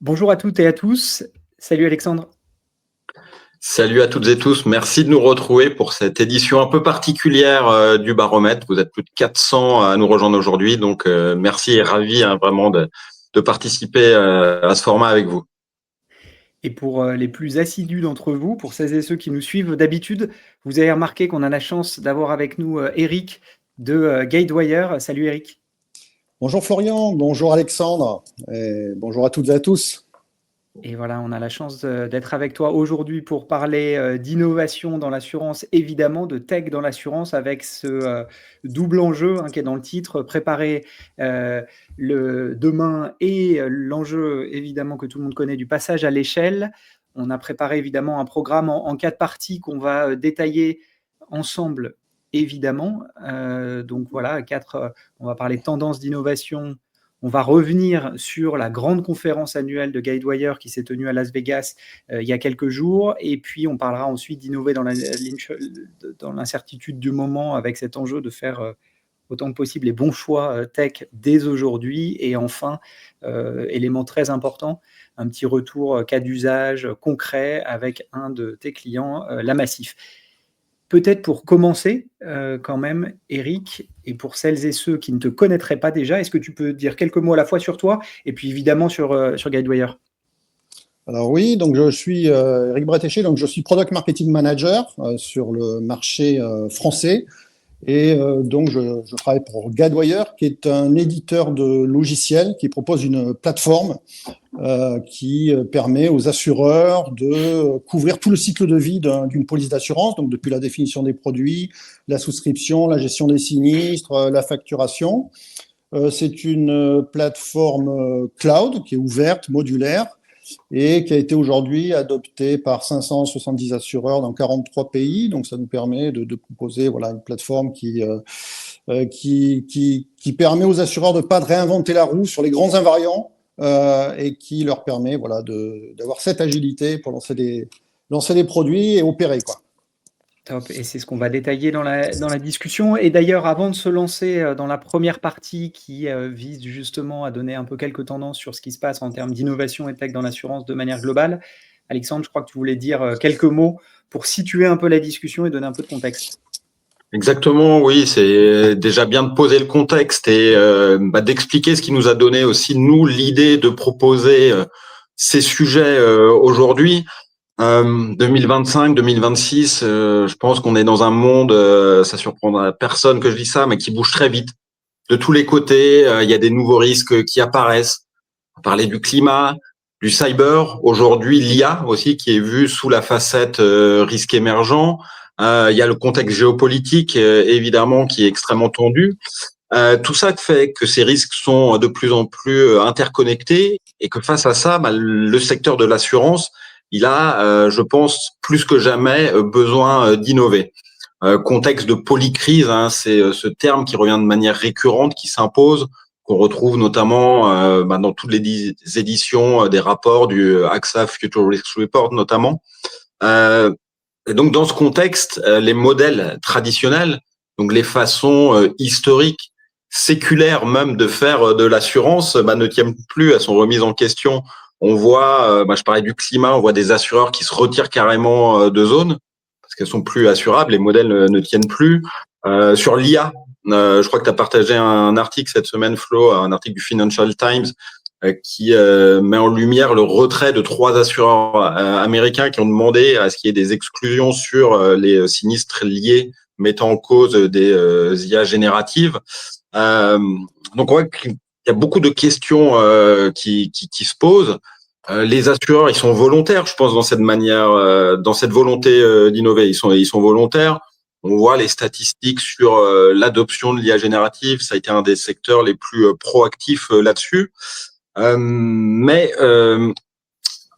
Bonjour à toutes et à tous. Salut Alexandre. Salut à toutes et tous. Merci de nous retrouver pour cette édition un peu particulière du Baromètre. Vous êtes plus de 400 à nous rejoindre aujourd'hui. Donc, merci et ravi vraiment de participer à ce format avec vous. Et pour les plus assidus d'entre vous, pour celles et ceux qui nous suivent d'habitude, vous avez remarqué qu'on a la chance d'avoir avec nous Eric de Gatewire. Salut Eric. Bonjour Florian, bonjour Alexandre, et bonjour à toutes et à tous. Et voilà, on a la chance d'être avec toi aujourd'hui pour parler d'innovation dans l'assurance, évidemment, de tech dans l'assurance, avec ce double enjeu qui est dans le titre, préparer le demain et l'enjeu, évidemment, que tout le monde connaît du passage à l'échelle. On a préparé évidemment un programme en 4 parties qu'on va détailler ensemble, évidemment. Donc voilà, on va parler de tendances d'innovation. On va revenir sur la grande conférence annuelle de Gatewire qui s'est tenue à Las Vegas il y a quelques jours. Et puis, on parlera ensuite d'innover dans l'incertitude du moment avec cet enjeu de faire autant que possible les bons choix tech dès aujourd'hui. Et enfin, élément très important, un petit retour cas d'usage concret avec un de tes clients, la Massif. Peut-être pour commencer, quand même, Eric, et pour celles et ceux qui ne te connaîtraient pas déjà, est-ce que tu peux dire quelques mots à la fois sur toi et puis évidemment sur Gatewire? Alors oui, donc je suis Eric Bretéché, donc je suis Product Marketing Manager sur le marché français. Et donc, je travaille pour Gatewire, qui est un éditeur de logiciels qui propose une plateforme qui permet aux assureurs de couvrir tout le cycle de vie d'une police d'assurance, donc depuis la définition des produits, la souscription, la gestion des sinistres, la facturation. C'est une plateforme cloud qui est ouverte, modulaire, et qui a été aujourd'hui adoptée par 570 assureurs dans 43 pays. Donc, ça nous permet de proposer une plateforme qui permet aux assureurs de ne pas réinventer la roue sur les grands invariants et qui leur permet d'avoir cette agilité pour lancer des produits et opérer, quoi. Top, et c'est ce qu'on va détailler dans la discussion. Et d'ailleurs, avant de se lancer dans la première partie qui vise justement à donner un peu quelques tendances sur ce qui se passe en termes d'innovation et tech dans l'assurance de manière globale, Alexandre, je crois que tu voulais dire quelques mots pour situer un peu la discussion et donner un peu de contexte. Exactement, oui, c'est déjà bien de poser le contexte et d'expliquer ce qui nous a donné aussi, nous, l'idée de proposer ces sujets aujourd'hui. 2025, 2026, je pense qu'on est dans un monde, ça surprendra personne que je dis ça, mais qui bouge très vite. De tous les côtés, il y a des nouveaux risques qui apparaissent. On parlait du climat, du cyber, aujourd'hui l'IA aussi qui est vue sous la facette risque émergent. Il y a le contexte géopolitique évidemment qui est extrêmement tendu. Tout ça fait que ces risques sont de plus en plus interconnectés et que face à ça, le secteur de l'assurance, il a, je pense, plus que jamais besoin d'innover. Contexte de polycrise, c'est ce terme qui revient de manière récurrente, qui s'impose, qu'on retrouve notamment dans toutes les éditions des rapports du AXA Future Risk Report notamment. Et donc dans ce contexte, les modèles traditionnels, donc les façons historiques, séculaires même de faire de l'assurance, ne tiennent plus, elles sont remises en question. On voit, je parlais du climat, on voit des assureurs qui se retirent carrément de zones parce qu'elles sont plus assurables, les modèles ne tiennent plus. Sur l'IA, je crois que tu as partagé un article cette semaine, Flo, un article du Financial Times qui met en lumière le retrait de 3 assureurs américains qui ont demandé à ce qu'il y ait des exclusions sur les sinistres liés mettant en cause des IA génératives. Donc on voit qu'il y a beaucoup de questions qui se posent. Les assureurs, ils sont volontaires, je pense, dans cette manière, dans cette volonté d'innover. Ils sont volontaires. On voit les statistiques sur l'adoption de l'IA générative. Ça a été un des secteurs les plus proactifs là-dessus.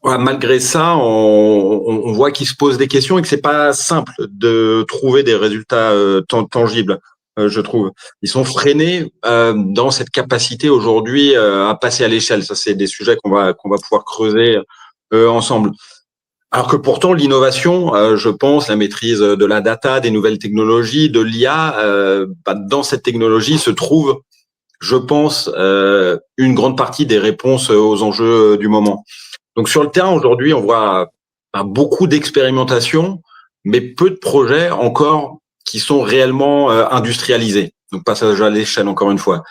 Malgré ça, on voit qu'il se pose des questions et que c'est pas simple de trouver des résultats tangibles. Je trouve, ils sont freinés dans cette capacité aujourd'hui à passer à l'échelle. Ça, c'est des sujets qu'on va pouvoir creuser ensemble. Alors que pourtant, l'innovation, je pense, la maîtrise de la data, des nouvelles technologies, de l'IA, dans cette technologie se trouve, je pense, une grande partie des réponses aux enjeux du moment. Donc sur le terrain aujourd'hui, on voit beaucoup d'expérimentations, mais peu de projets encore qui sont réellement industrialisés. Donc passage à l'échelle encore une fois.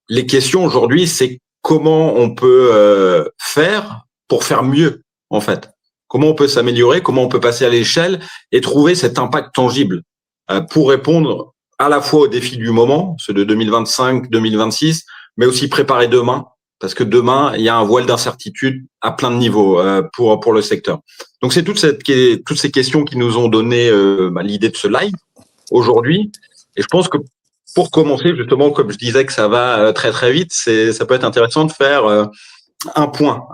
Les questions aujourd'hui, c'est comment on peut faire pour faire mieux en fait. Comment on peut s'améliorer, comment on peut passer à l'échelle et trouver cet impact tangible pour répondre à la fois aux défis du moment, ceux de 2025-2026, mais aussi préparer demain, parce que demain, il y a un voile d'incertitude à plein de niveaux pour le secteur. Donc, c'est toutes ces questions qui nous ont donné l'idée de ce live aujourd'hui. Et je pense que pour commencer, justement, comme je disais que ça va très, très vite, ça peut être intéressant de faire un point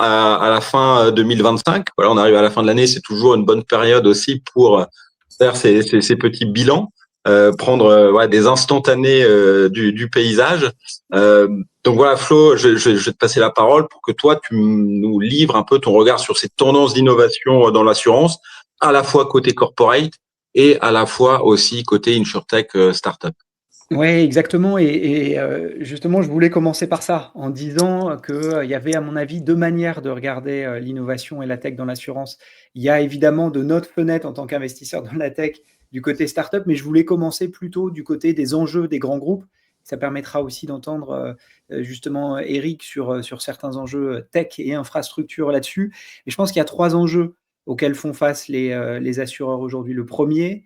à la fin 2025. Voilà, on arrive à la fin de l'année, c'est toujours une bonne période aussi pour faire ces petits bilans, prendre des instantanés du paysage. Donc voilà, Flo, je vais te passer la parole pour que toi, tu nous livres un peu ton regard sur ces tendances d'innovation dans l'assurance, à la fois côté corporate et à la fois aussi côté InsurTech startup. Oui, exactement. Justement, je voulais commencer par ça, en disant qu'il y avait, à mon avis, deux manières de regarder l'innovation et la tech dans l'assurance. Il y a évidemment de notre fenêtre en tant qu'investisseur dans la tech du côté startup, mais je voulais commencer plutôt du côté des enjeux des grands groupes. Ça permettra aussi d'entendre justement Eric sur certains enjeux tech et infrastructure là-dessus. Et je pense qu'il y a trois enjeux auxquels font face les assureurs aujourd'hui. Le premier,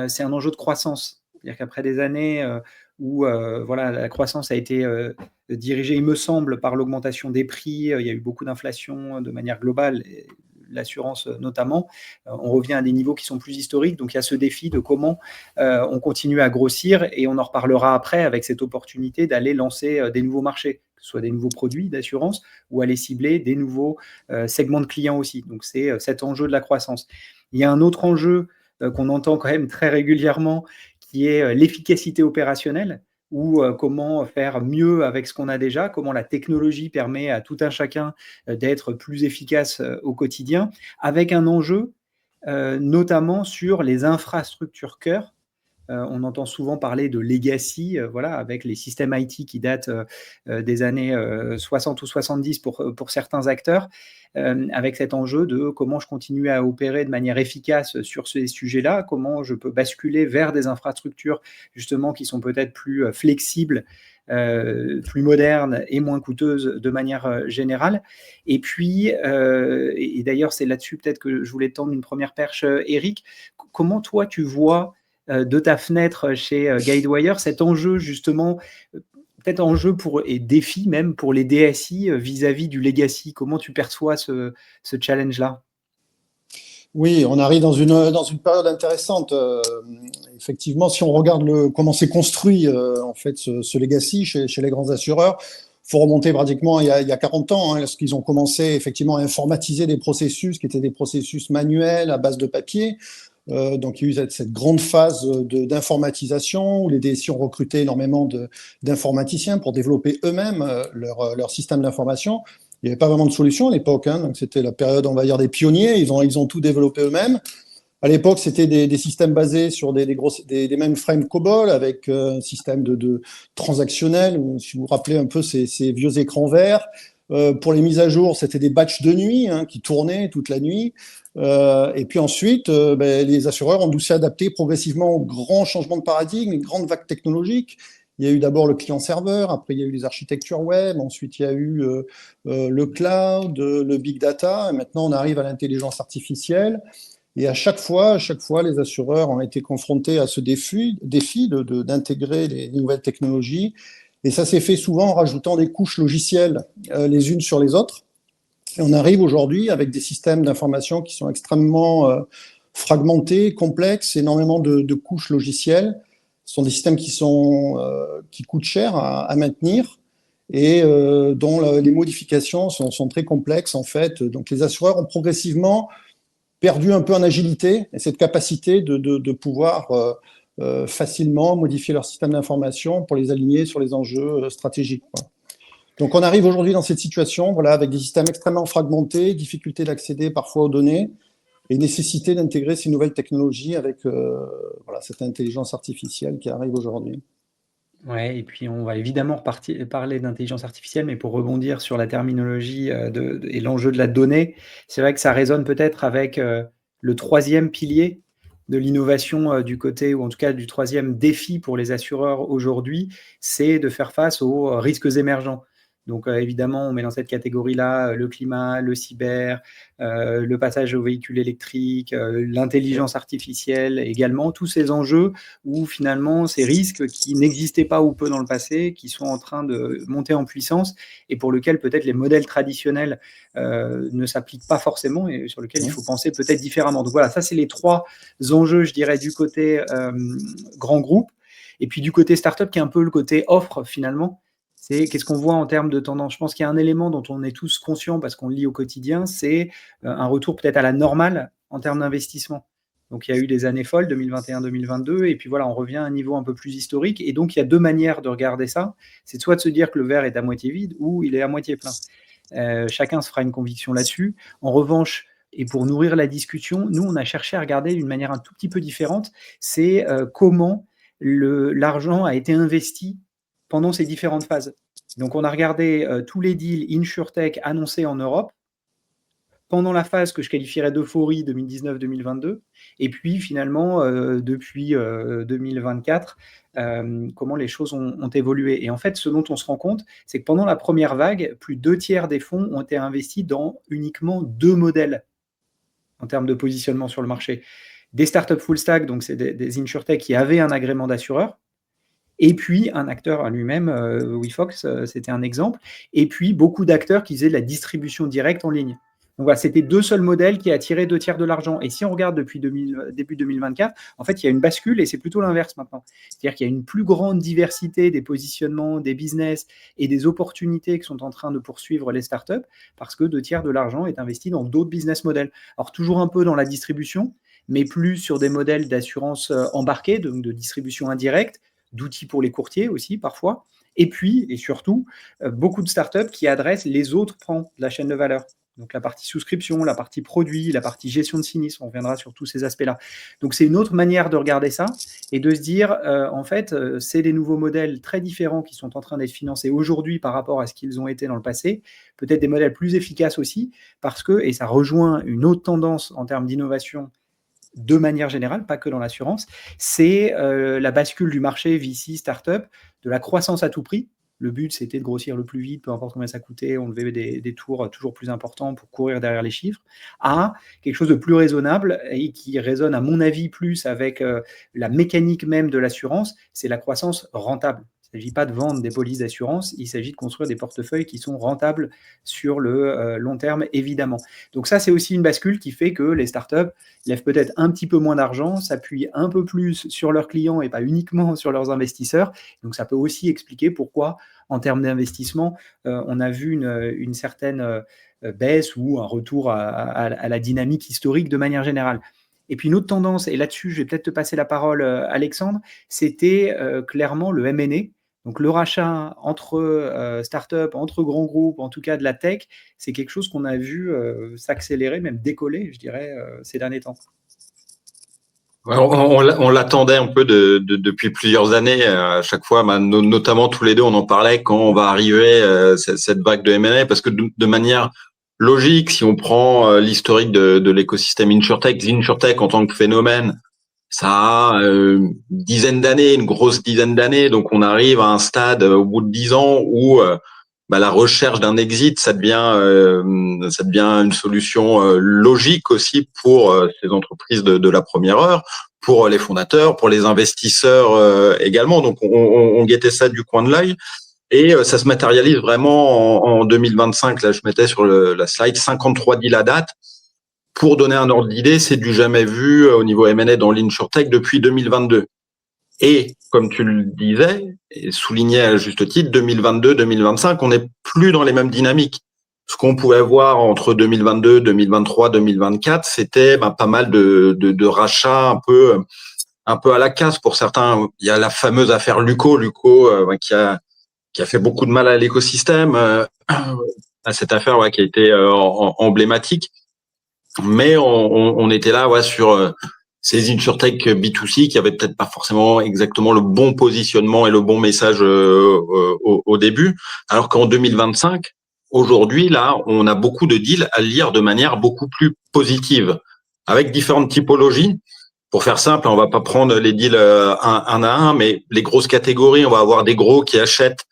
c'est un enjeu de croissance. C'est-à-dire qu'après des années où voilà, la croissance a été dirigée, il me semble, par l'augmentation des prix, il y a eu beaucoup d'inflation de manière globale, l'assurance notamment, on revient à des niveaux qui sont plus historiques. Donc il y a ce défi de comment on continue à grossir, et on en reparlera après avec cette opportunité d'aller lancer des nouveaux marchés, que ce soit des nouveaux produits d'assurance ou aller cibler des nouveaux segments de clients aussi. Donc c'est cet enjeu de la croissance. Il y a un autre enjeu qu'on entend quand même très régulièrement, qui est l'efficacité opérationnelle, ou comment faire mieux avec ce qu'on a déjà, comment la technologie permet à tout un chacun d'être plus efficace au quotidien, avec un enjeu notamment sur les infrastructures cœur. On entend souvent parler de legacy, voilà, avec les systèmes IT qui datent des années 60 ou 70 pour certains acteurs, avec cet enjeu de comment je continue à opérer de manière efficace sur ces sujets-là, comment je peux basculer vers des infrastructures justement qui sont peut-être plus flexibles, plus modernes et moins coûteuses de manière générale. Et puis, et d'ailleurs c'est là-dessus peut-être que je voulais tendre une première perche, Eric, comment toi tu vois de ta fenêtre chez Guidewire, cet enjeu justement, peut-être enjeu et défi même pour les DSI vis-à-vis du legacy. Comment tu perçois ce challenge-là? Oui, on arrive dans une période intéressante. Effectivement, si on regarde comment s'est construit en fait ce legacy chez les grands assureurs, faut remonter pratiquement il y a 40 ans, hein, lorsqu'ils ont commencé effectivement à informatiser des processus qui étaient des processus manuels à base de papier. Donc, il y a eu cette grande phase d'informatisation où les DSI ont recruté énormément d'informaticiens pour développer eux-mêmes leur système d'information. Il n'y avait pas vraiment de solution à l'époque, hein, donc c'était la période, on va dire, des pionniers. Ils ont tout développé eux-mêmes. À l'époque, c'était des systèmes basés sur des mainframes COBOL avec un système de transactionnel. Si vous vous rappelez un peu ces vieux écrans verts. Pour les mises à jour, c'était des batchs de nuit qui tournaient toute la nuit. Et puis ensuite, les assureurs ont dû s'adapter progressivement aux grands changements de paradigme, les grandes vagues technologiques. Il y a eu d'abord le client-serveur, après il y a eu les architectures web, ensuite il y a eu le cloud, le big data, et maintenant on arrive à l'intelligence artificielle. Et à chaque fois, les assureurs ont été confrontés à ce défi d'intégrer les nouvelles technologies. Et ça s'est fait souvent en rajoutant des couches logicielles les unes sur les autres. Et on arrive aujourd'hui avec des systèmes d'information qui sont extrêmement fragmentés, complexes, énormément de couches logicielles. Ce sont des systèmes qui coûtent cher à maintenir et dont les modifications sont très complexes en fait. Donc les assureurs ont progressivement perdu un peu en agilité et cette capacité de pouvoir facilement modifier leur système d'information pour les aligner sur les enjeux stratégiques, quoi. Donc on arrive aujourd'hui dans cette situation, voilà, avec des systèmes extrêmement fragmentés, difficulté d'accéder parfois aux données et nécessité d'intégrer ces nouvelles technologies avec voilà, cette intelligence artificielle qui arrive aujourd'hui. Ouais, et puis on va évidemment parler d'intelligence artificielle, mais pour rebondir sur la terminologie et l'enjeu de la donnée, c'est vrai que ça résonne peut-être avec le troisième pilier de l'innovation du côté, ou en tout cas du troisième défi pour les assureurs aujourd'hui, c'est de faire face aux risques émergents. Donc évidemment, on met dans cette catégorie-là le climat, le cyber, le passage aux véhicules électriques, l'intelligence artificielle également, tous ces enjeux où finalement ces risques qui n'existaient pas ou peu dans le passé, qui sont en train de monter en puissance et pour lesquels peut-être les modèles traditionnels ne s'appliquent pas forcément et sur lesquels il faut penser peut-être différemment. Donc voilà, ça c'est les trois enjeux, je dirais, du côté grand groupe. Et puis du côté startup, qui est un peu le côté offre finalement, c'est qu'est-ce qu'on voit en termes de tendance. Je pense qu'il y a un élément dont on est tous conscients parce qu'on le lit au quotidien, c'est un retour peut-être à la normale en termes d'investissement. Donc il y a eu des années folles, 2021-2022, et puis voilà, on revient à un niveau un peu plus historique. Et donc il y a deux manières de regarder ça. C'est soit de se dire que le verre est à moitié vide ou il est à moitié plein. Chacun se fera une conviction là-dessus. En revanche, et pour nourrir la discussion, nous, on a cherché à regarder d'une manière un tout petit peu différente, c'est comment l'argent a été investi pendant ces différentes phases. Donc on a regardé tous les deals InsurTech annoncés en Europe, pendant la phase que je qualifierais d'euphorie 2019-2022, et puis finalement, depuis 2024, comment les choses ont évolué. Et en fait, ce dont on se rend compte, c'est que pendant la première vague, plus 2/3 des fonds ont été investis dans uniquement 2 modèles en termes de positionnement sur le marché. Des startups full stack, donc c'est des insurtech qui avaient un agrément d'assureur, et puis un acteur à lui-même, WeFox, c'était un exemple, et puis beaucoup d'acteurs qui faisaient de la distribution directe en ligne. Donc voilà, c'était 2 seuls modèles qui attiraient 2/3 de l'argent. Et si on regarde depuis début 2024, en fait, il y a une bascule et c'est plutôt l'inverse maintenant. C'est-à-dire qu'il y a une plus grande diversité des positionnements, des business et des opportunités que sont en train de poursuivre les startups parce que 2/3 de l'argent est investi dans d'autres business models. Alors toujours un peu dans la distribution, mais plus sur des modèles d'assurance embarquée, donc de distribution indirecte, d'outils pour les courtiers aussi parfois, et puis, et surtout, beaucoup de startups qui adressent les autres pans de la chaîne de valeur. Donc la partie souscription, la partie produit, la partie gestion de sinistre, on reviendra sur tous ces aspects-là. Donc c'est une autre manière de regarder ça et de se dire, en fait, c'est des nouveaux modèles très différents qui sont en train d'être financés aujourd'hui par rapport à ce qu'ils ont été dans le passé, peut-être des modèles plus efficaces aussi, parce que, et ça rejoint une autre tendance en termes d'innovation de manière générale, pas que dans l'assurance, c'est la bascule du marché VC, startup, de la croissance à tout prix. Le but, c'était de grossir le plus vite, peu importe combien ça coûtait, on levait des tours toujours plus importants pour courir derrière les chiffres, à quelque chose de plus raisonnable et qui résonne, à mon avis, plus avec la mécanique même de l'assurance, c'est la croissance rentable. Il ne s'agit pas de vendre des polices d'assurance, il s'agit de construire des portefeuilles qui sont rentables sur le long terme, évidemment. Donc ça, c'est aussi une bascule qui fait que les startups lèvent peut-être un petit peu moins d'argent, s'appuient un peu plus sur leurs clients et pas uniquement sur leurs investisseurs. Donc ça peut aussi expliquer pourquoi, en termes d'investissement, on a vu une certaine baisse ou un retour à la dynamique historique de manière générale. Et puis une autre tendance, et là-dessus, je vais peut-être te passer la parole, Alexandre, c'était clairement le M&A. Donc le rachat entre startups, entre grands groupes, en tout cas de la tech, c'est quelque chose qu'on a vu s'accélérer, même décoller, je dirais, ces derniers temps. On l'attendait un peu depuis plusieurs années. À chaque fois, notamment tous les deux, on en parlait quand on va arriver cette vague de M&A, parce que de manière logique, si on prend l'historique de l'écosystème InsurTech en tant que phénomène, ça a une dizaine d'années, une grosse dizaine d'années. Donc, on arrive à un stade au bout de 10 ans où la recherche d'un exit, ça devient une solution logique aussi pour ces entreprises de la première heure, pour les fondateurs, pour les investisseurs également. Donc, on guettait ça du coin de l'œil. Et ça se matérialise vraiment en 2025. Là, je mettais sur la slide 53 deals à date. Pour donner un ordre d'idée, c'est du jamais vu au niveau M&A dans l'InsurTech depuis 2022. Et comme tu le disais, et soulignais à juste titre, 2022-2025, on n'est plus dans les mêmes dynamiques. Ce qu'on pouvait voir entre 2022, 2023, 2024, c'était pas mal de rachats un peu à la casse pour certains. Il y a la fameuse affaire Luco qui a fait beaucoup de mal à l'écosystème, à cette affaire qui a été emblématique. Mais on était là sur ces insurtech B2C qui avaient peut-être pas forcément exactement le bon positionnement et le bon message au début, alors qu'en 2025, aujourd'hui, là, on a beaucoup de deals à lire de manière beaucoup plus positive, avec différentes typologies. Pour faire simple, on va pas prendre les deals un à un, mais les grosses catégories, on va avoir des gros qui achètent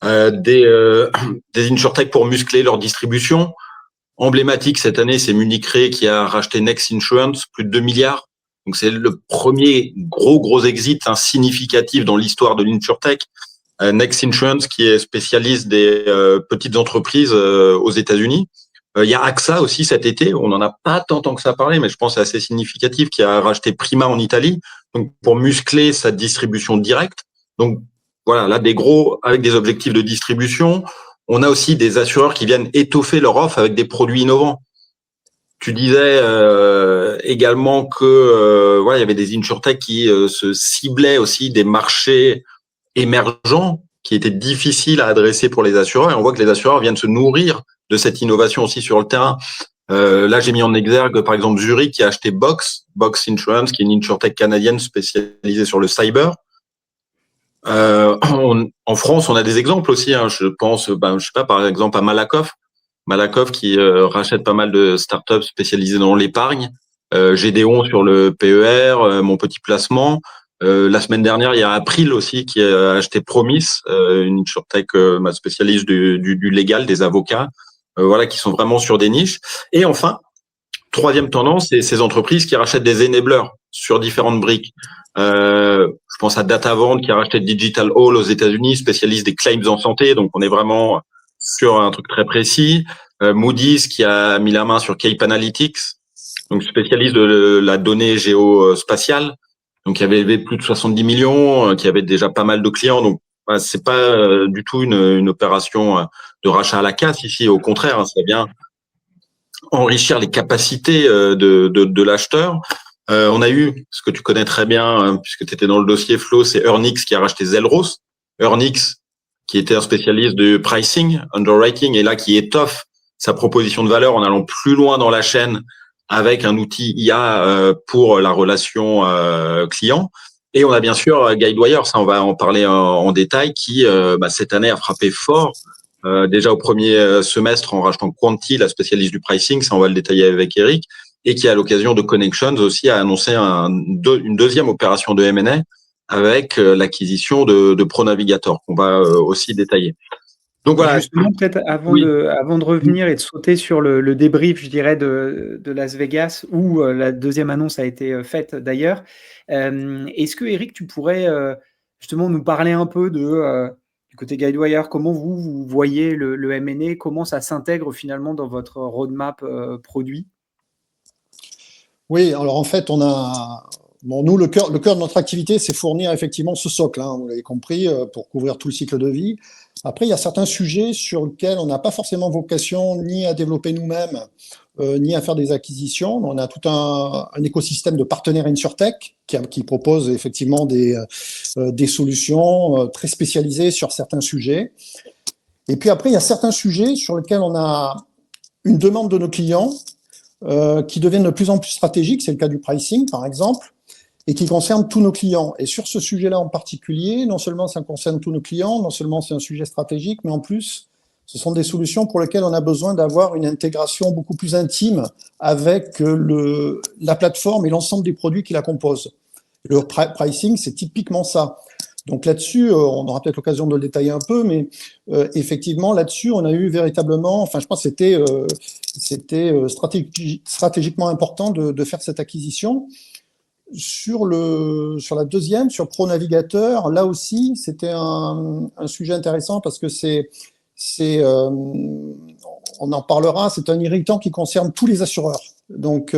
des insurtech pour muscler leur distribution. Emblématique cette année, c'est Munich Re qui a racheté Next Insurance, plus de 2 milliards. Donc c'est le premier gros exit significatif dans l'histoire de l'insurtech. Next Insurance qui est spécialiste des petites entreprises aux États-Unis. Il y a AXA aussi cet été, on n'en a pas tant que ça parlé, mais je pense que c'est assez significatif, qui a racheté Prima en Italie, donc pour muscler sa distribution directe. Donc voilà, là des gros avec des objectifs de distribution. On a aussi des assureurs qui viennent étoffer leur offre avec des produits innovants. Tu disais également que voilà, il y avait des insurtech qui se ciblaient aussi des marchés émergents qui étaient difficiles à adresser pour les assureurs. Et on voit que les assureurs viennent se nourrir de cette innovation aussi sur le terrain. Là, j'ai mis en exergue, par exemple, Zurich qui a acheté Box Insurance, qui est une insurtech canadienne spécialisée sur le cyber. En France, on a des exemples aussi. Hein. Je pense, je sais pas, par exemple, à Malakoff qui rachète pas mal de startups spécialisées dans l'épargne. Gédéon sur le PER, mon petit placement. La semaine dernière, il y a April aussi qui a acheté Promis, une insurtech spécialiste du légal, des avocats, voilà, qui sont vraiment sur des niches. Et enfin, troisième tendance, c'est ces entreprises qui rachètent des enablers sur différentes briques. Je pense à DataVant qui a racheté Digital Hall aux États-Unis, spécialiste des claims en santé. Donc, on est vraiment sur un truc très précis. Moody's qui a mis la main sur Cape Analytics, donc spécialiste de la donnée géospatiale. Donc, il y avait plus de 70 millions, qui avait déjà pas mal de clients. Donc, c'est pas du tout une opération de rachat à la casse ici. Au contraire, ça vient enrichir les capacités de l'acheteur. On a eu, ce que tu connais très bien, puisque tu étais dans le dossier Flo, c'est Earnix qui a racheté Zelros. Earnix, qui était un spécialiste de pricing, underwriting, et là qui étoffe sa proposition de valeur en allant plus loin dans la chaîne avec un outil IA pour la relation client. Et on a bien sûr Guidewire, ça on va en parler en détail, qui cette année a frappé fort. Déjà au premier semestre en rachetant Quanti, la spécialiste du pricing, ça on va le détailler avec Eric, et qui à l'occasion de Connections aussi a annoncé une deuxième opération de M&A avec l'acquisition de ProNavigator qu'on va aussi détailler. Donc voilà. Justement, peut-être avant de revenir et de sauter sur le débrief, je dirais, de Las Vegas, où la deuxième annonce a été faite d'ailleurs, est-ce que, Eric, tu pourrais justement nous parler un peu du côté Guidewire, comment vous voyez le M&A, comment ça s'intègre finalement dans votre roadmap produit? Oui, alors en fait, nous, le cœur de notre activité, c'est fournir effectivement ce socle, hein, vous l'avez compris, pour couvrir tout le cycle de vie. Après, il y a certains sujets sur lesquels on n'a pas forcément vocation ni à développer nous-mêmes, ni à faire des acquisitions. On a tout un écosystème de partenaires InsurTech qui propose effectivement des solutions très spécialisées sur certains sujets. Et puis après, il y a certains sujets sur lesquels on a une demande de nos clients qui deviennent de plus en plus stratégiques. C'est le cas du pricing, par exemple, et qui concerne tous nos clients. Et sur ce sujet-là en particulier, non seulement ça concerne tous nos clients, non seulement c'est un sujet stratégique, mais en plus, ce sont des solutions pour lesquelles on a besoin d'avoir une intégration beaucoup plus intime avec la plateforme et l'ensemble des produits qui la composent. Le pricing, c'est typiquement ça. Donc là-dessus, on aura peut-être l'occasion de le détailler un peu, mais effectivement, là-dessus, on a eu véritablement, enfin, je pense que c'était stratégiquement important de faire cette acquisition. Sur la deuxième, sur ProNavigator, là aussi, c'était un sujet intéressant parce que on en parlera, c'est un irritant qui concerne tous les assureurs. Donc,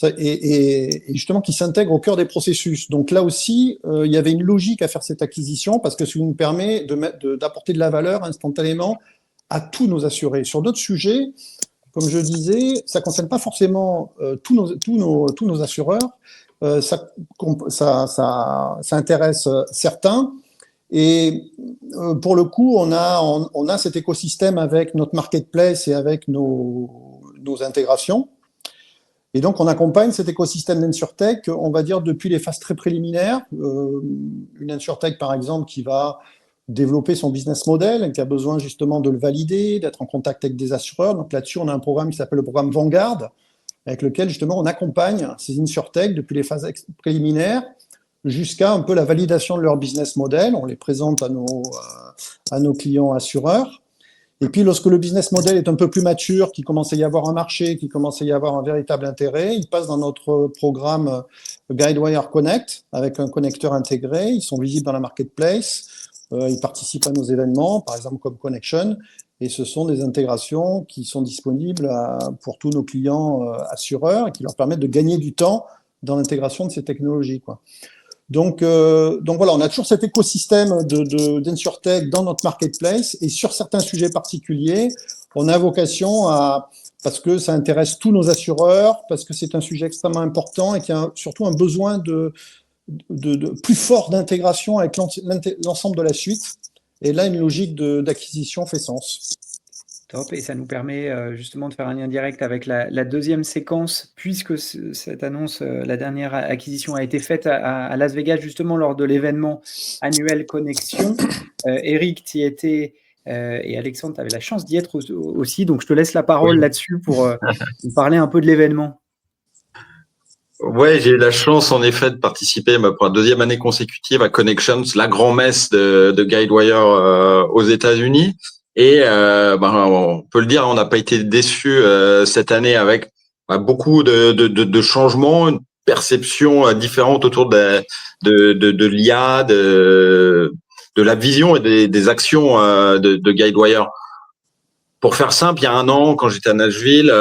et justement, qui s'intègre au cœur des processus. Donc là aussi, il y avait une logique à faire cette acquisition parce que ça nous permet d'apporter de la valeur instantanément à tous nos assurés. Sur d'autres sujets, comme je disais, ça ne concerne pas forcément tous nos assureurs. Ça intéresse certains. Et pour le coup, on a cet écosystème avec notre marketplace et avec nos intégrations. Et donc, on accompagne cet écosystème d'InsurTech, on va dire, depuis les phases très préliminaires. Une InsurTech, par exemple, qui va développer son business model, qui a besoin justement de le valider, d'être en contact avec des assureurs. Donc là-dessus, on a un programme qui s'appelle le programme Vanguard, avec lequel justement on accompagne ces InsurTech depuis les phases préliminaires jusqu'à un peu la validation de leur business model. On les présente à nos clients assureurs. Et puis, lorsque le business model est un peu plus mature, qu'il commence à y avoir un marché, qu'il commence à y avoir un véritable intérêt, ils passent dans notre programme Guidewire Connect avec un connecteur intégré. Ils sont visibles dans la marketplace. Ils participent à nos événements, par exemple comme Connection. Et ce sont des intégrations qui sont disponibles pour tous nos clients assureurs et qui leur permettent de gagner du temps dans l'intégration de ces technologies, quoi. Donc voilà, on a toujours cet écosystème d'InsurTech dans notre marketplace et sur certains sujets particuliers, on a vocation parce que ça intéresse tous nos assureurs, parce que c'est un sujet extrêmement important et qu'il y a surtout un besoin de plus fort d'intégration avec l'ensemble de la suite. Et là, une logique d'acquisition fait sens. Top, et ça nous permet justement de faire un lien direct avec la deuxième séquence, puisque cette annonce, la dernière acquisition a été faite à Las Vegas, justement lors de l'événement annuel Connexion. Eric, tu y étais, et Alexandre, tu avais la chance d'y être aussi, donc je te laisse la parole là-dessus pour nous parler un peu de l'événement. Ouais, j'ai eu la chance en effet de participer pour la deuxième année consécutive à Connections, la grand-messe de Guidewire aux États-Unis. Et on peut le dire, on n'a pas été déçus cette année avec beaucoup de changements, une perception différente autour de l'IA, de la vision et des actions de Guidewire. Pour faire simple, il y a un an, quand j'étais à Nashville,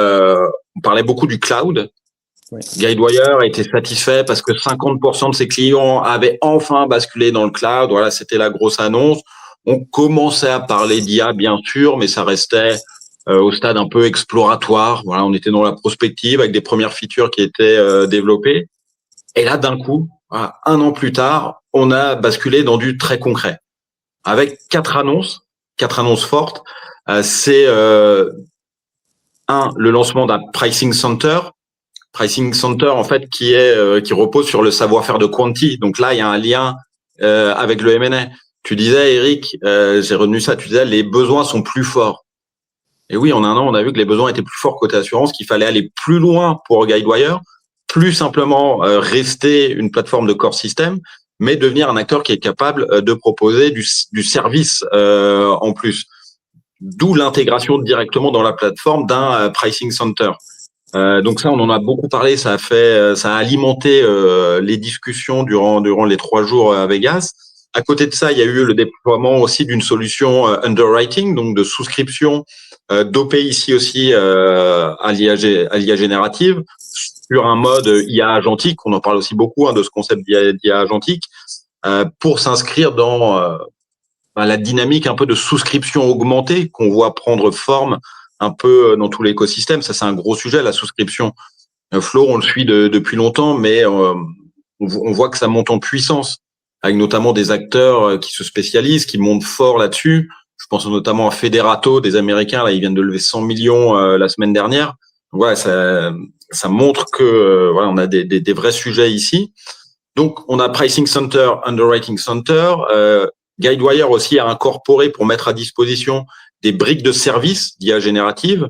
on parlait beaucoup du cloud. Oui. Guidewire était satisfait parce que 50% de ses clients avaient enfin basculé dans le cloud. Voilà, c'était la grosse annonce. On commençait à parler d'IA, bien sûr, mais ça restait au stade un peu exploratoire. Voilà, on était dans la prospective avec des premières features qui étaient développées. Et là, d'un coup, voilà, un an plus tard, on a basculé dans du très concret. Avec quatre annonces fortes. C'est le lancement d'un pricing center. Pricing Center, en fait, qui repose sur le savoir-faire de Quanti. Donc là, il y a un lien avec le M&A. Tu disais, Eric, j'ai retenu ça, tu disais, les besoins sont plus forts. Et oui, en un an, on a vu que les besoins étaient plus forts côté assurance, qu'il fallait aller plus loin pour Guidewire, plus simplement rester une plateforme de core system, mais devenir un acteur qui est capable de proposer du service en plus. D'où l'intégration directement dans la plateforme d'un pricing center. Donc ça, on en a beaucoup parlé. Ça a alimenté les discussions durant les 3 jours à Vegas. À côté de ça, il y a eu le déploiement aussi d'une solution underwriting, donc de souscription dopée ici aussi à l'IA générative sur un mode IA agentique. On en parle aussi beaucoup de ce concept d'IA agentique pour s'inscrire dans la dynamique un peu de souscription augmentée qu'on voit prendre forme un peu dans tout l'écosystème. Ça, c'est un gros sujet, la souscription. Flo, on le suit depuis longtemps, mais on voit que ça monte en puissance, avec notamment des acteurs qui se spécialisent, qui montent fort là-dessus. Je pense notamment à Federato, des Américains. Là, ils viennent de lever 100 millions la semaine dernière. Donc, voilà, ça montre que voilà, on a des vrais sujets ici. Donc, on a Pricing Center, Underwriting Center. Guidewire aussi a incorporé pour mettre à disposition des briques de services d'IA générative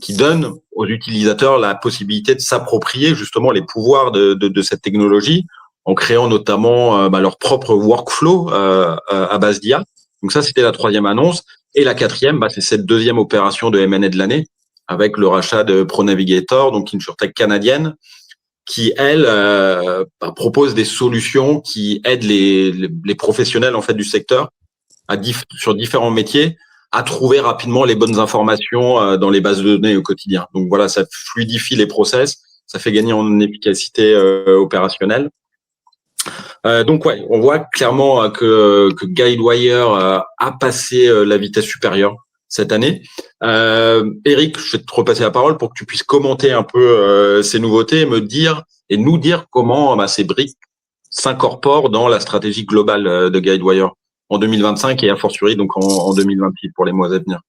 qui donnent aux utilisateurs la possibilité de s'approprier justement les pouvoirs de cette technologie en créant notamment leur propre workflow à base d'IA. Donc ça, c'était la 3e annonce. Et la 4e, c'est cette 2e opération de M&A de l'année avec le rachat de ProNavigator, donc une insurtech canadienne qui, elle, propose des solutions qui aident les professionnels en fait du secteur sur différents métiers à trouver rapidement les bonnes informations dans les bases de données au quotidien. Donc voilà, ça fluidifie les process, ça fait gagner en efficacité opérationnelle. Donc ouais, on voit clairement que Guidewire a passé la vitesse supérieure cette année. Eric, je vais te repasser la parole pour que tu puisses commenter un peu ces nouveautés et nous dire comment ces briques s'incorporent dans la stratégie globale de Guidewire en 2025 et a fortiori donc en 2026 pour les mois à venir.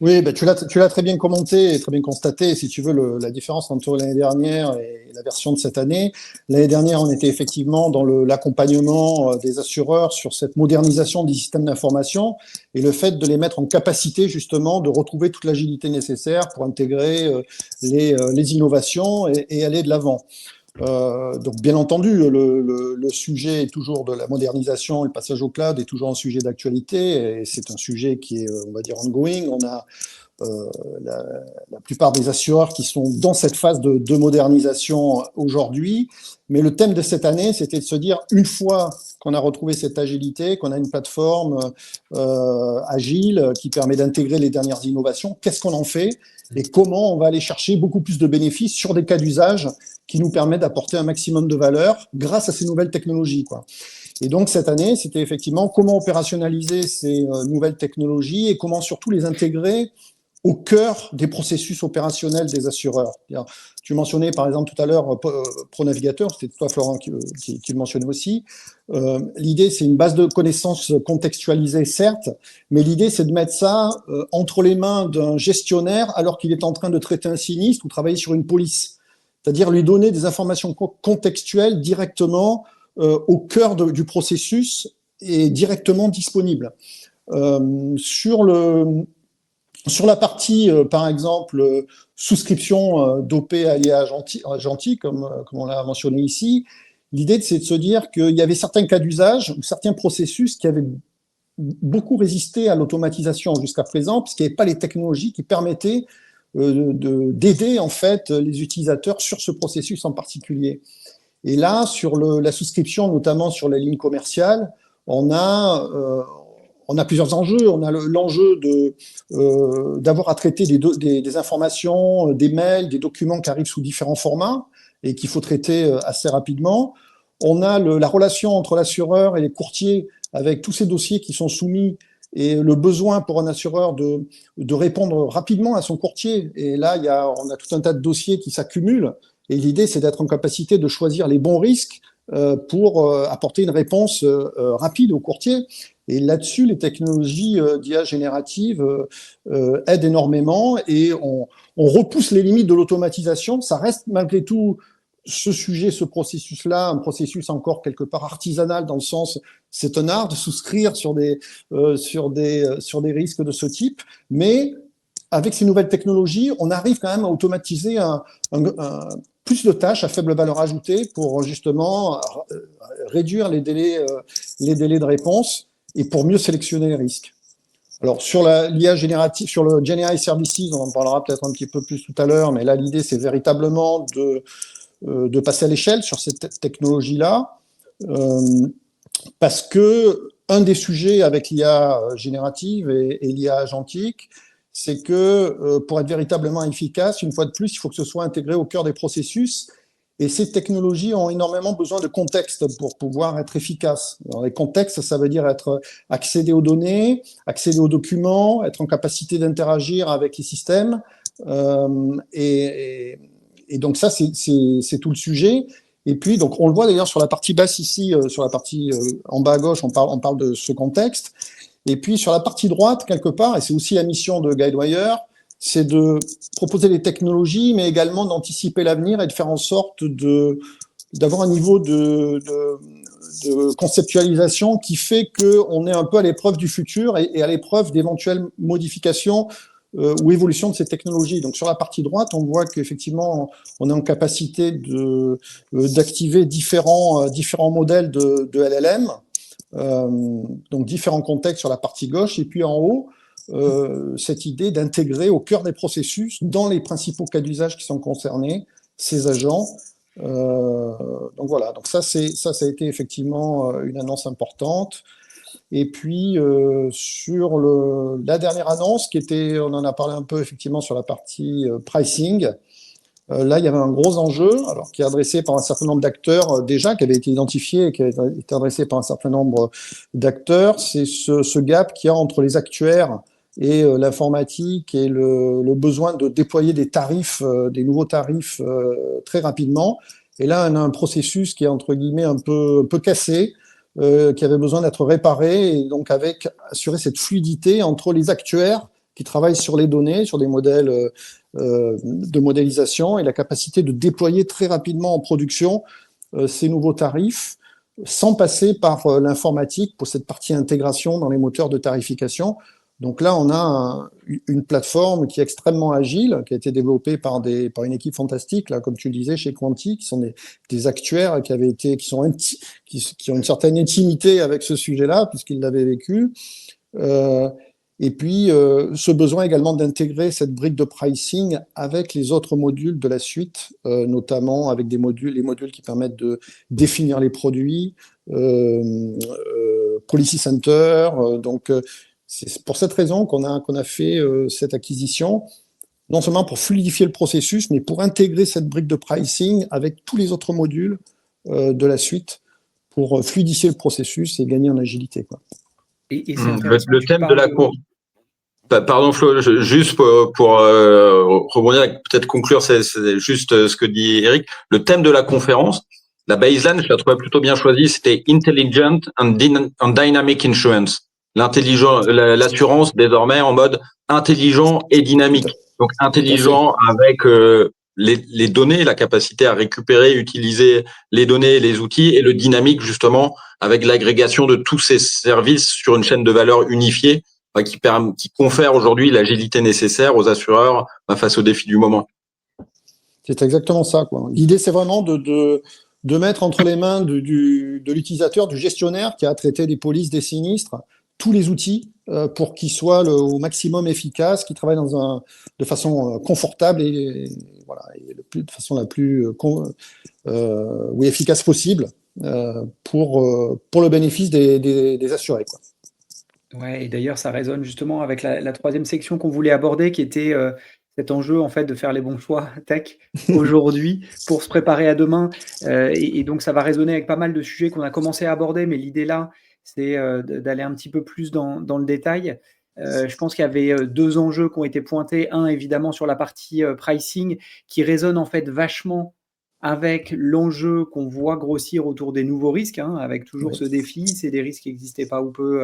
Oui, ben tu l'as très bien commenté et très bien constaté. Si tu veux, la différence entre l'année dernière et la version de cette année, l'année dernière, on était effectivement dans l'accompagnement des assureurs sur cette modernisation des systèmes d'information et le fait de les mettre en capacité justement de retrouver toute l'agilité nécessaire pour intégrer les innovations et aller de l'avant. Donc, bien entendu, le sujet est toujours de la modernisation, le passage au cloud est toujours un sujet d'actualité et c'est un sujet qui est, on va dire, ongoing. On a euh, la, la plupart des assureurs qui sont dans cette phase de modernisation aujourd'hui. Mais le thème de cette année, c'était de se dire, une fois qu'on a retrouvé cette agilité, qu'on a une plateforme agile qui permet d'intégrer les dernières innovations, qu'est-ce qu'on en fait et comment on va aller chercher beaucoup plus de bénéfices sur des cas d'usage qui nous permettent d'apporter un maximum de valeur grâce à ces nouvelles technologies, quoi. Et donc, cette année, c'était effectivement comment opérationnaliser ces nouvelles technologies et comment surtout les intégrer au cœur des processus opérationnels des assureurs. Tu mentionnais par exemple tout à l'heure ProNavigateur, c'était toi Florent qui le mentionnait aussi. L'idée c'est une base de connaissances contextualisée certes, mais l'idée c'est de mettre ça entre les mains d'un gestionnaire alors qu'il est en train de traiter un sinistre ou travailler sur une police. C'est-à-dire lui donner des informations contextuelles directement au cœur du processus et directement disponibles. Sur la partie, par exemple, souscription d'OP à l'IA gentil, comme on l'a mentionné ici, l'idée, c'est de se dire qu'il y avait certains cas d'usage ou certains processus qui avaient beaucoup résisté à l'automatisation jusqu'à présent, puisqu'il n'y avait pas les technologies qui permettaient d'aider en fait les utilisateurs sur ce processus en particulier. Et là, sur la souscription, notamment sur la ligne commerciale, on a plusieurs enjeux. On a l'enjeu d'avoir à traiter des informations, des mails, des documents qui arrivent sous différents formats et qu'il faut traiter assez rapidement. On a la relation entre l'assureur et les courtiers avec tous ces dossiers qui sont soumis et le besoin pour un assureur de répondre rapidement à son courtier. Et là, on a tout un tas de dossiers qui s'accumulent. Et l'idée, c'est d'être en capacité de choisir les bons risques pour apporter une réponse rapide au courtier. Et là-dessus, les technologies d'IA générative aident énormément et on repousse les limites de l'automatisation. Ça reste malgré tout ce processus-là, un processus encore quelque part artisanal dans le sens, c'est un art de souscrire sur des risques de ce type, mais avec ces nouvelles technologies, on arrive quand même à automatiser plus de tâches à faible valeur ajoutée pour justement réduire les délais de réponse et pour mieux sélectionner les risques. Alors, sur l'IA générative, sur le GenAI Services, on en parlera peut-être un petit peu plus tout à l'heure, mais là, l'idée, c'est véritablement de passer à l'échelle sur cette technologie-là, parce que un des sujets avec l'IA générative et l'IA agentique, c'est que pour être véritablement efficace, une fois de plus, il faut que ce soit intégré au cœur des processus. Et ces technologies ont énormément besoin de contexte pour pouvoir être efficaces. Alors, les contextes, ça veut dire accéder aux données, accéder aux documents, être en capacité d'interagir avec les systèmes. Et donc ça, c'est tout le sujet. Et puis, donc, on le voit d'ailleurs sur la partie basse ici, sur la partie en bas à gauche, on parle de ce contexte. Et puis, sur la partie droite, quelque part, et c'est aussi la mission de Guidewire, c'est de proposer des technologies, mais également d'anticiper l'avenir et de faire en sorte d'avoir un niveau de conceptualisation qui fait qu'on est un peu à l'épreuve du futur et à l'épreuve d'éventuelles modifications ou évolutions de ces technologies. Donc sur la partie droite, on voit qu'effectivement, on est en capacité d'activer différents modèles de LLM, donc différents contextes sur la partie gauche, et puis en haut, cette idée d'intégrer au cœur des processus, dans les principaux cas d'usage qui sont concernés, ces agents. Donc voilà, donc ça a été effectivement une annonce importante. Et puis sur la dernière annonce, on en a parlé un peu effectivement sur la partie pricing. Là, il y avait un gros enjeu, alors qui est adressé par un certain nombre d'acteurs déjà, qui avait été identifié et qui a été adressé par un certain nombre d'acteurs. C'est ce gap qu'il y a entre les actuaires et l'informatique et le besoin de déployer des tarifs, des nouveaux tarifs très rapidement. Et là, on a un processus qui est entre guillemets un peu cassé, qui avait besoin d'être réparé, et donc assurer cette fluidité entre les actuaires qui travaille sur les données, sur des modèles de modélisation et la capacité de déployer très rapidement en production ces nouveaux tarifs sans passer par l'informatique pour cette partie intégration dans les moteurs de tarification. Donc là, on a une plateforme qui est extrêmement agile, qui a été développée par une équipe fantastique, là, comme tu le disais, chez Quanti, qui sont des actuaires qui ont une certaine intimité avec ce sujet-là, puisqu'ils l'avaient vécu. Et puis, ce besoin également d'intégrer cette brique de pricing avec les autres modules de la suite, notamment avec les modules qui permettent de définir les produits, Policy Center. Donc, c'est pour cette raison qu'on a fait cette acquisition, non seulement pour fluidifier le processus, mais pour intégrer cette brique de pricing avec tous les autres modules de la suite pour fluidifier le processus et gagner en agilité, quoi. Et c'est le thème de la cour. Pardon Flo, juste pour rebondir et peut-être conclure, c'est juste ce que dit Eric. Le thème de la conférence, la baseline, je la trouvais plutôt bien choisie, c'était Intelligent and Dynamic Insurance. L'assurance désormais en mode intelligent et dynamique. Donc intelligent avec les données, la capacité à récupérer, utiliser les données, les outils, et le dynamique justement avec l'agrégation de tous ces services sur une chaîne de valeur unifiée qui confère aujourd'hui l'agilité nécessaire aux assureurs face aux défis du moment. C'est exactement ça, quoi. L'idée, c'est vraiment de mettre entre les mains de l'utilisateur, du gestionnaire qui a traité des polices, des sinistres, tous les outils pour qu'ils soient au maximum efficaces, qu'ils travaillent de façon confortable et de façon la plus efficace possible pour le bénéfice des assurés, quoi. Ouais, et d'ailleurs, ça résonne justement avec la troisième section qu'on voulait aborder, qui était cet enjeu en fait de faire les bons choix tech aujourd'hui pour se préparer à demain. Et donc, ça va résonner avec pas mal de sujets qu'on a commencé à aborder, mais l'idée là, c'est d'aller un petit peu plus dans le détail. Je pense qu'il y avait deux enjeux qui ont été pointés. Un, évidemment, sur la partie pricing, qui résonne en fait vachement avec l'enjeu qu'on voit grossir autour des nouveaux risques, hein, avec toujours ce défi. C'est des risques qui n'existaient pas ou peu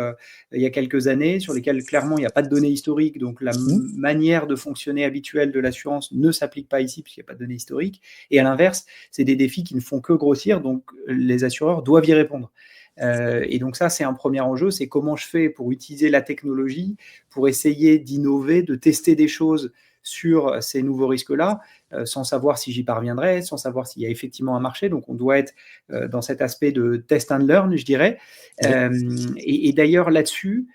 il y a quelques années, sur lesquels clairement il n'y a pas de données historiques, donc la manière de fonctionner habituelle de l'assurance ne s'applique pas ici puisqu'il n'y a pas de données historiques. Et à l'inverse, c'est des défis qui ne font que grossir, donc les assureurs doivent y répondre. Et donc ça, c'est un premier enjeu, c'est comment je fais pour utiliser la technologie, pour essayer d'innover, de tester des choses sur ces nouveaux risques-là, sans savoir si j'y parviendrai, sans savoir s'il y a effectivement un marché. Donc, on doit être dans cet aspect de test and learn, je dirais. Et d'ailleurs, là-dessus,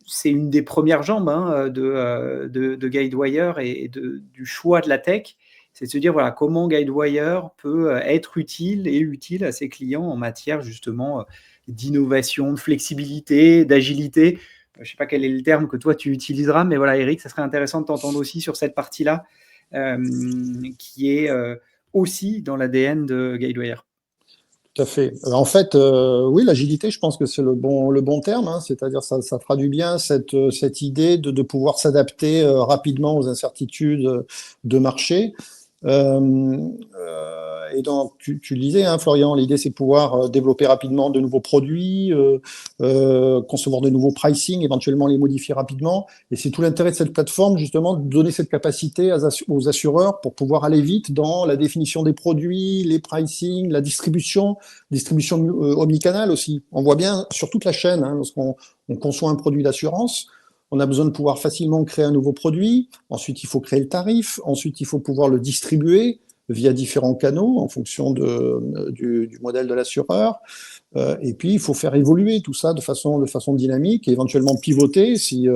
c'est une des premières jambes de Guidewire et du choix de la tech. C'est de se dire, voilà, comment Guidewire peut être utile à ses clients en matière, justement, d'innovation, de flexibilité, d'agilité. Je ne sais pas quel est le terme que toi tu utiliseras, mais voilà, Eric, ça serait intéressant de t'entendre aussi sur cette partie-là, qui est aussi dans l'ADN de Guidewire. Tout à fait. En fait, oui, l'agilité, je pense que c'est le bon terme, hein, c'est-à-dire ça traduit bien cette idée de pouvoir s'adapter rapidement aux incertitudes de marché. Et donc, tu le disais, hein, Florian, l'idée c'est de pouvoir développer rapidement de nouveaux produits, concevoir de nouveaux pricing, éventuellement les modifier rapidement. Et c'est tout l'intérêt de cette plateforme, justement, de donner cette capacité aux assureurs pour pouvoir aller vite dans la définition des produits, les pricing, la distribution omnicanal aussi. On voit bien sur toute la chaîne, hein, lorsqu'on conçoit un produit d'assurance, on a besoin de pouvoir facilement créer un nouveau produit. Ensuite, il faut créer le tarif. Ensuite, il faut pouvoir le distribuer via différents canaux en fonction du modèle de l'assureur. Et puis, il faut faire évoluer tout ça de façon dynamique et éventuellement pivoter si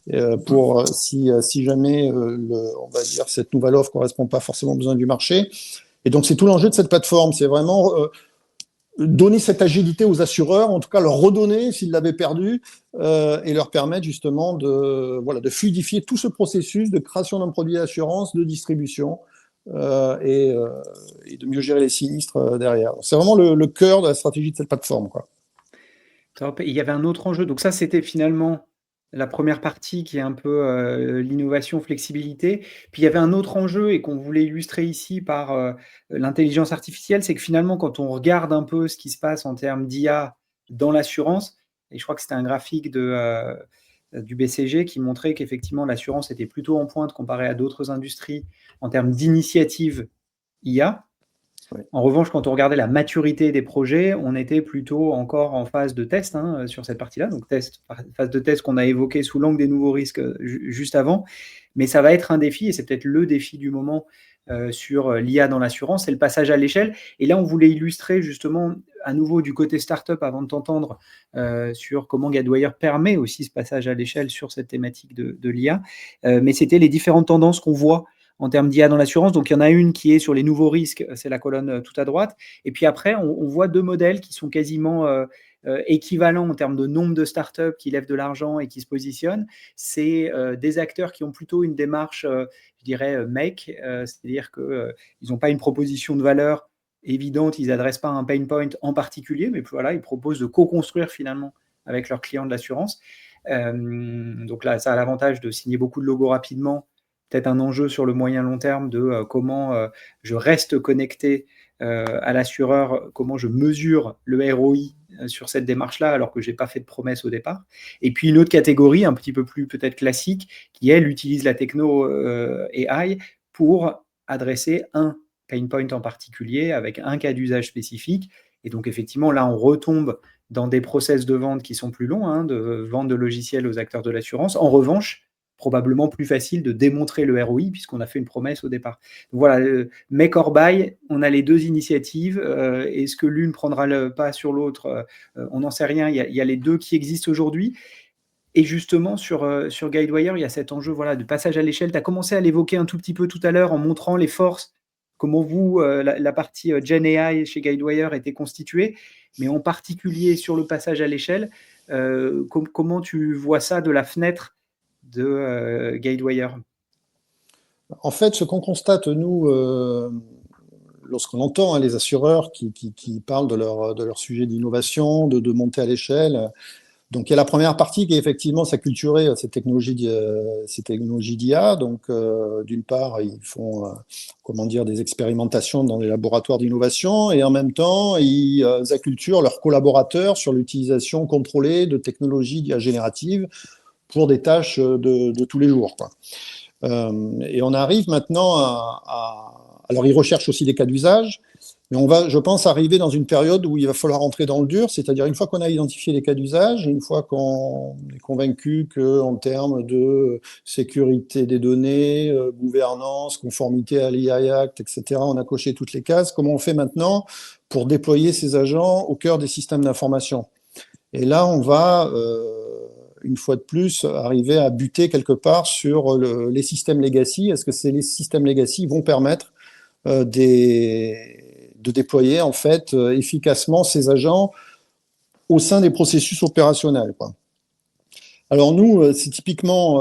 jamais on va dire cette nouvelle offre correspond pas forcément aux besoins du marché. Et donc, c'est tout l'enjeu de cette plateforme. C'est vraiment donner cette agilité aux assureurs, en tout cas leur redonner s'ils l'avaient perdu, et leur permettre justement de fluidifier tout ce processus de création d'un produit d'assurance, de distribution, et de mieux gérer les sinistres derrière. C'est vraiment le cœur de la stratégie de cette plateforme, quoi. Top. Et il y avait un autre enjeu. Donc ça, c'était finalement la première partie qui est un peu l'innovation, flexibilité. Puis il y avait un autre enjeu et qu'on voulait illustrer ici par l'intelligence artificielle, c'est que finalement, quand on regarde un peu ce qui se passe en termes d'IA dans l'assurance, et je crois que c'était un graphique du BCG qui montrait qu'effectivement l'assurance était plutôt en pointe comparée à d'autres industries en termes d'initiatives IA. Ouais. En revanche, quand on regardait la maturité des projets, on était plutôt encore en phase de test sur cette partie-là, donc phase de test qu'on a évoqué sous l'angle des nouveaux risques juste avant. Mais ça va être un défi, et c'est peut-être le défi du moment sur l'IA dans l'assurance, c'est le passage à l'échelle. Et là, on voulait illustrer justement à nouveau du côté startup avant de t'entendre sur comment Guidewire permet aussi ce passage à l'échelle sur cette thématique de l'IA. Mais c'était les différentes tendances qu'on voit en termes d'IA dans l'assurance. Donc, il y en a une qui est sur les nouveaux risques, c'est la colonne tout à droite. Et puis après, on voit deux modèles qui sont quasiment équivalents en termes de nombre de startups qui lèvent de l'argent et qui se positionnent. C'est des acteurs qui ont plutôt une démarche, je dirais, make, c'est-à-dire qu'ils n'ont pas une proposition de valeur évidente, ils n'adressent pas un pain point en particulier, mais voilà, ils proposent de co-construire finalement avec leurs clients de l'assurance. Donc là, ça a l'avantage de signer beaucoup de logos rapidement, peut-être un enjeu sur le moyen long terme de comment je reste connecté à l'assureur, comment je mesure le ROI sur cette démarche-là, alors que je n'ai pas fait de promesse au départ. Et puis une autre catégorie, un petit peu plus peut-être classique, qui elle utilise la techno AI pour adresser un pain point en particulier, avec un cas d'usage spécifique. Et donc effectivement, là, on retombe dans des process de vente qui sont plus longs, de vente de logiciels aux acteurs de l'assurance. En revanche, probablement plus facile de démontrer le ROI puisqu'on a fait une promesse au départ. Donc voilà, make or buy, on a les deux initiatives. Est-ce que l'une prendra le pas sur l'autre? On n'en sait rien. Il y a les deux qui existent aujourd'hui. Et justement, sur Guidewire, il y a cet enjeu de passage à l'échelle. Tu as commencé à l'évoquer un tout petit peu tout à l'heure en montrant les forces, comment vous, la partie Gen AI chez Guidewire était constituée, mais en particulier sur le passage à l'échelle, comment tu vois ça de la fenêtre de Guidewire? En fait, ce qu'on constate, nous, lorsqu'on entend les assureurs qui parlent de leur sujet d'innovation, de montée à l'échelle, donc il y a la première partie qui est effectivement s'acculturer à ces technologies d'IA. Donc d'une part, ils font des expérimentations dans les laboratoires d'innovation, et en même temps, ils acculturent leurs collaborateurs sur l'utilisation contrôlée de technologies d'IA générative pour des tâches de tous les jours, quoi. Et on arrive maintenant alors ils recherchent aussi des cas d'usage, mais on va, je pense, arriver dans une période où il va falloir entrer dans le dur, c'est-à-dire une fois qu'on a identifié les cas d'usage, une fois qu'on est convaincu qu'en termes de sécurité des données, gouvernance, conformité à l'IA Act, etc., on a coché toutes les cases, comment on fait maintenant pour déployer ces agents au cœur des systèmes d'information? Et là, on va, une fois de plus, arriver à buter quelque part sur les systèmes legacy. Est-ce que les systèmes legacy vont permettre de déployer en fait efficacement ces agents au sein des processus opérationnels, quoi. Alors nous, c'est typiquement...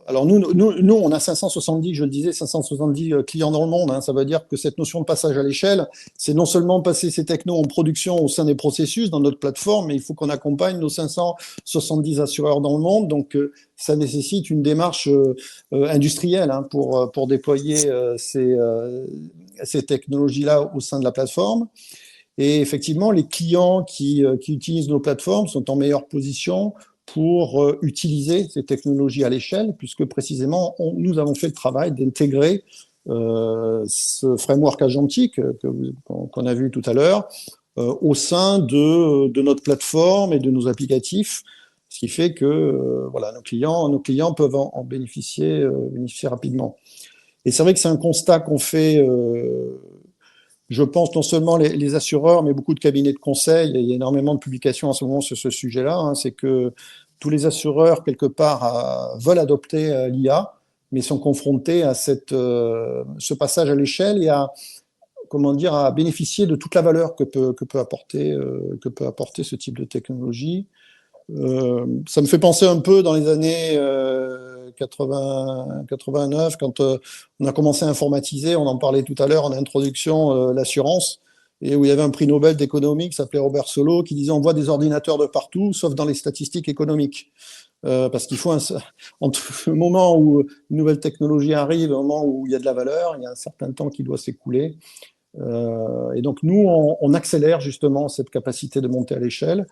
alors nous, on a 570, je le disais, 570 clients dans le monde. Ça veut dire que cette notion de passage à l'échelle, c'est non seulement passer ces technos en production au sein des processus dans notre plateforme, mais il faut qu'on accompagne nos 570 assureurs dans le monde. Donc ça nécessite une démarche industrielle pour déployer ces technologies-là au sein de la plateforme. Et effectivement, les clients qui utilisent nos plateformes sont en meilleure position pour utiliser ces technologies à l'échelle, puisque précisément, nous avons fait le travail d'intégrer ce framework agentique qu'on a vu tout à l'heure au sein de notre plateforme et de nos applicatifs, ce qui fait que nos clients peuvent en bénéficier rapidement. Et c'est vrai que c'est un constat qu'on fait... je pense non seulement les assureurs, mais beaucoup de cabinets de conseil. Il y a énormément de publications en ce moment sur ce sujet-là. C'est que tous les assureurs, quelque part, veulent adopter l'IA, mais sont confrontés à ce passage à l'échelle et à bénéficier de toute la valeur que peut apporter ce type de technologie. Ça me fait penser un peu dans les années 89, quand on a commencé à informatiser, on en parlait tout à l'heure en introduction, l'assurance, et où il y avait un prix Nobel d'économie qui s'appelait Robert Solow, qui disait on voit des ordinateurs de partout, sauf dans les statistiques économiques. Parce qu'il faut entre le moment où une nouvelle technologie arrive et le moment où il y a de la valeur, il y a un certain temps qui doit s'écouler. Et donc nous, on accélère justement cette capacité de monter à l'échelle.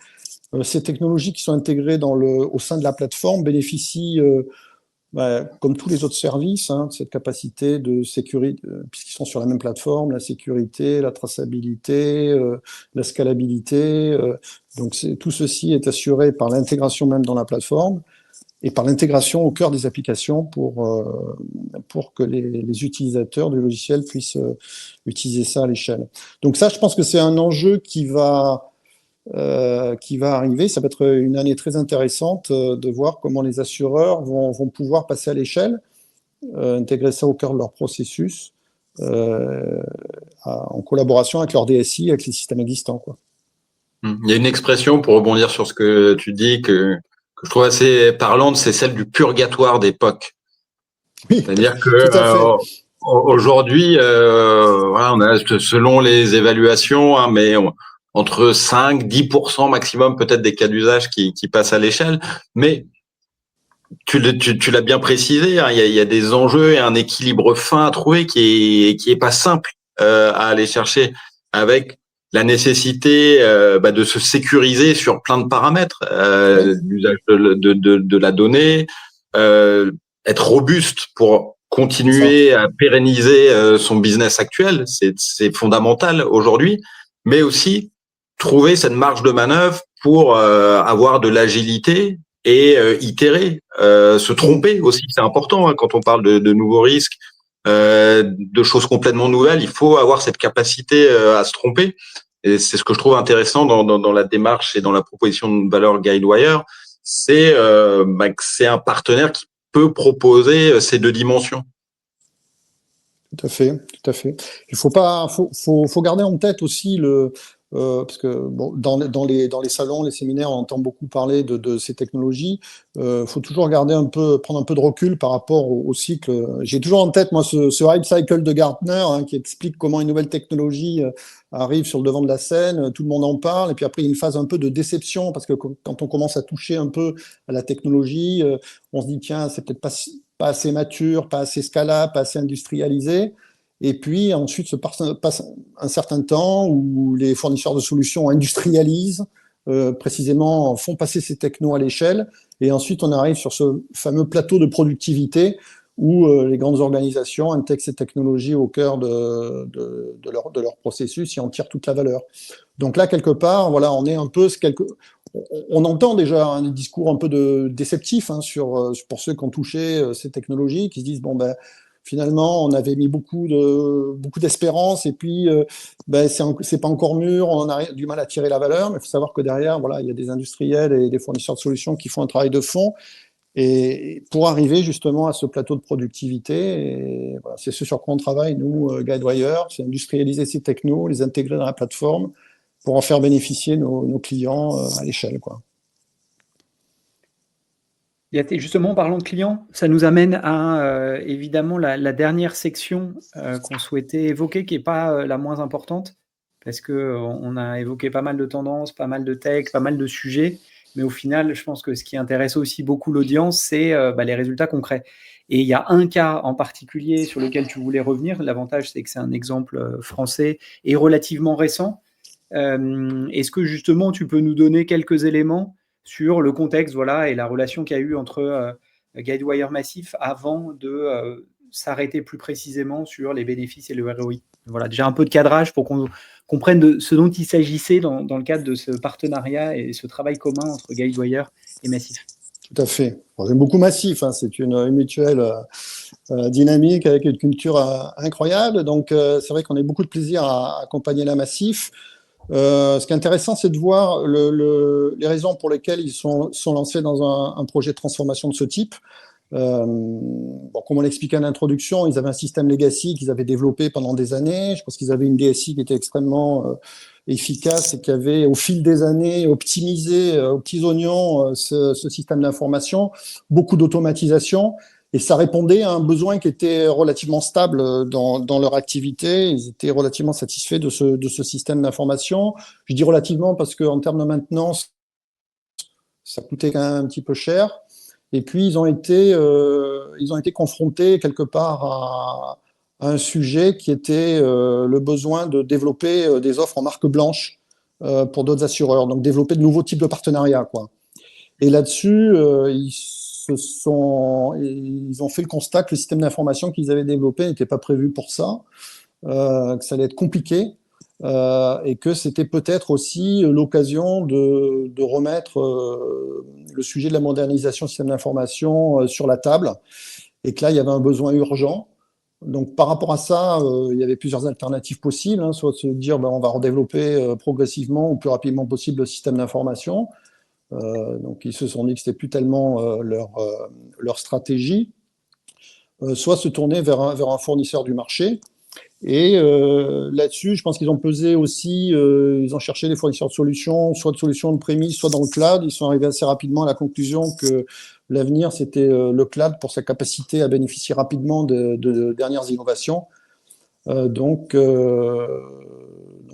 ces technologies qui sont intégrées au sein de la plateforme bénéficient, comme tous les autres services, de cette capacité de sécurité, puisqu'ils sont sur la même plateforme, la sécurité, la traçabilité, la scalabilité. Donc tout ceci est assuré par l'intégration même dans la plateforme et par l'intégration au cœur des applications pour que les utilisateurs du logiciel puissent utiliser ça à l'échelle. Donc ça, je pense que c'est un enjeu qui va arriver. Ça va être une année très intéressante de voir comment les assureurs vont pouvoir passer à l'échelle, intégrer ça au cœur de leur processus, en collaboration avec leur DSI, avec les systèmes existants, quoi. Il y a une expression, pour rebondir sur ce que tu dis, que je trouve assez parlante, c'est celle du purgatoire d'époque. Oui, C'est-à-dire que tout à fait. aujourd'hui, voilà, on a, selon les évaluations, mais entre 5-10% maximum peut-être des cas d'usage qui passent à l'échelle. Mais tu l'as bien précisé, il y a des enjeux et un équilibre fin à trouver qui est pas simple à aller chercher, avec la nécessité de se sécuriser sur plein de paramètres, l'usage de la donnée, être robuste pour continuer à pérenniser son business actuel, c'est fondamental aujourd'hui, mais aussi trouver cette marge de manœuvre pour avoir de l'agilité et itérer, se tromper aussi, c'est important quand on parle de nouveaux risques, de choses complètement nouvelles, il faut avoir cette capacité à se tromper. Et c'est ce que je trouve intéressant dans la démarche et dans la proposition de valeur Guidewire, c'est que c'est un partenaire qui peut proposer ces deux dimensions. Tout à fait, tout à fait. Il faut garder en tête aussi parce que dans les salons, les séminaires, on entend beaucoup parler de ces technologies. Faut toujours prendre un peu de recul par rapport au cycle. J'ai toujours en tête, moi, ce hype cycle de Gartner, qui explique comment une nouvelle technologie arrive sur le devant de la scène, tout le monde en parle, et puis après, il y a une phase un peu de déception, parce que quand on commence à toucher un peu à la technologie, on se dit, tiens, c'est peut-être pas assez mature, pas assez scalable, pas assez industrialisé. Et puis ensuite se passe un certain temps où les fournisseurs de solutions industrialisent, précisément font passer ces technos à l'échelle, et ensuite on arrive sur ce fameux plateau de productivité où les grandes organisations intègrent ces technologies au cœur de leur processus et en tirent toute la valeur. Donc là, quelque part, voilà, on est un peu on entend déjà un discours un peu déceptif pour ceux qui ont touché ces technologies, qui se disent finalement, on avait mis beaucoup d'espérance et puis c'est pas encore mûr, on a du mal à tirer la valeur, mais il faut savoir que derrière, voilà, il y a des industriels et des fournisseurs de solutions qui font un travail de fond et pour arriver justement à ce plateau de productivité. Et voilà, c'est ce sur quoi on travaille, nous, Guidewire, c'est industrialiser ces technos, les intégrer dans la plateforme pour en faire bénéficier nos clients à l'échelle, quoi. Justement, en parlant de clients, ça nous amène à évidemment la dernière section qu'on souhaitait évoquer, qui n'est pas la moins importante, parce qu'on a évoqué pas mal de tendances, pas mal de tech, pas mal de sujets, mais au final, je pense que ce qui intéresse aussi beaucoup l'audience, c'est les résultats concrets. Et il y a un cas en particulier sur lequel tu voulais revenir. L'avantage, c'est que c'est un exemple français et relativement récent. Est-ce que justement, tu peux nous donner quelques éléments sur le contexte, voilà, et la relation qu'il y a eu entre Guidewire Massif avant de s'arrêter plus précisément sur les bénéfices et le ROI. Voilà, déjà un peu de cadrage pour qu'on comprenne de ce dont il s'agissait dans le cadre de ce partenariat et ce travail commun entre Guidewire et Massif. Tout à fait. J'aime beaucoup Massif, c'est une mutuelle dynamique avec une culture incroyable. Donc, c'est vrai qu'on a beaucoup de plaisir à accompagner la Massif. Ce qui est intéressant, c'est de voir les raisons pour lesquelles ils sont lancés dans un projet de transformation de ce type. Comme on l'expliquait en introduction, ils avaient un système legacy qu'ils avaient développé pendant des années. Je pense qu'ils avaient une DSI qui était extrêmement efficace et qui avait, au fil des années, optimisé aux petits oignons ce système d'information, beaucoup d'automatisation. Et ça répondait à un besoin qui était relativement stable dans leur activité. Ils étaient relativement satisfaits de ce système d'information. Je dis relativement parce qu'en termes de maintenance, ça coûtait quand même un petit peu cher. Et puis, ils ont été confrontés quelque part à un sujet qui était le besoin de développer des offres en marque blanche pour d'autres assureurs, donc développer de nouveaux types de partenariats, quoi. Et là-dessus, ils ont fait le constat que le système d'information qu'ils avaient développé n'était pas prévu pour ça, que ça allait être compliqué, et que c'était peut-être aussi l'occasion de remettre le sujet de la modernisation du système d'information sur la table, et que là, il y avait un besoin urgent. Donc, par rapport à ça, il y avait plusieurs alternatives possibles, hein, soit de se dire on va redévelopper progressivement ou plus rapidement possible le système d'information. Donc, ils se sont dit que c'était plus tellement leur stratégie, soit se tourner vers un fournisseur du marché. Et là-dessus, je pense qu'ils ont pesé aussi, ils ont cherché des fournisseurs de solutions, soit de solutions de prémisse, soit dans le cloud. Ils sont arrivés assez rapidement à la conclusion que l'avenir, c'était le cloud pour sa capacité à bénéficier rapidement de dernières innovations. Donc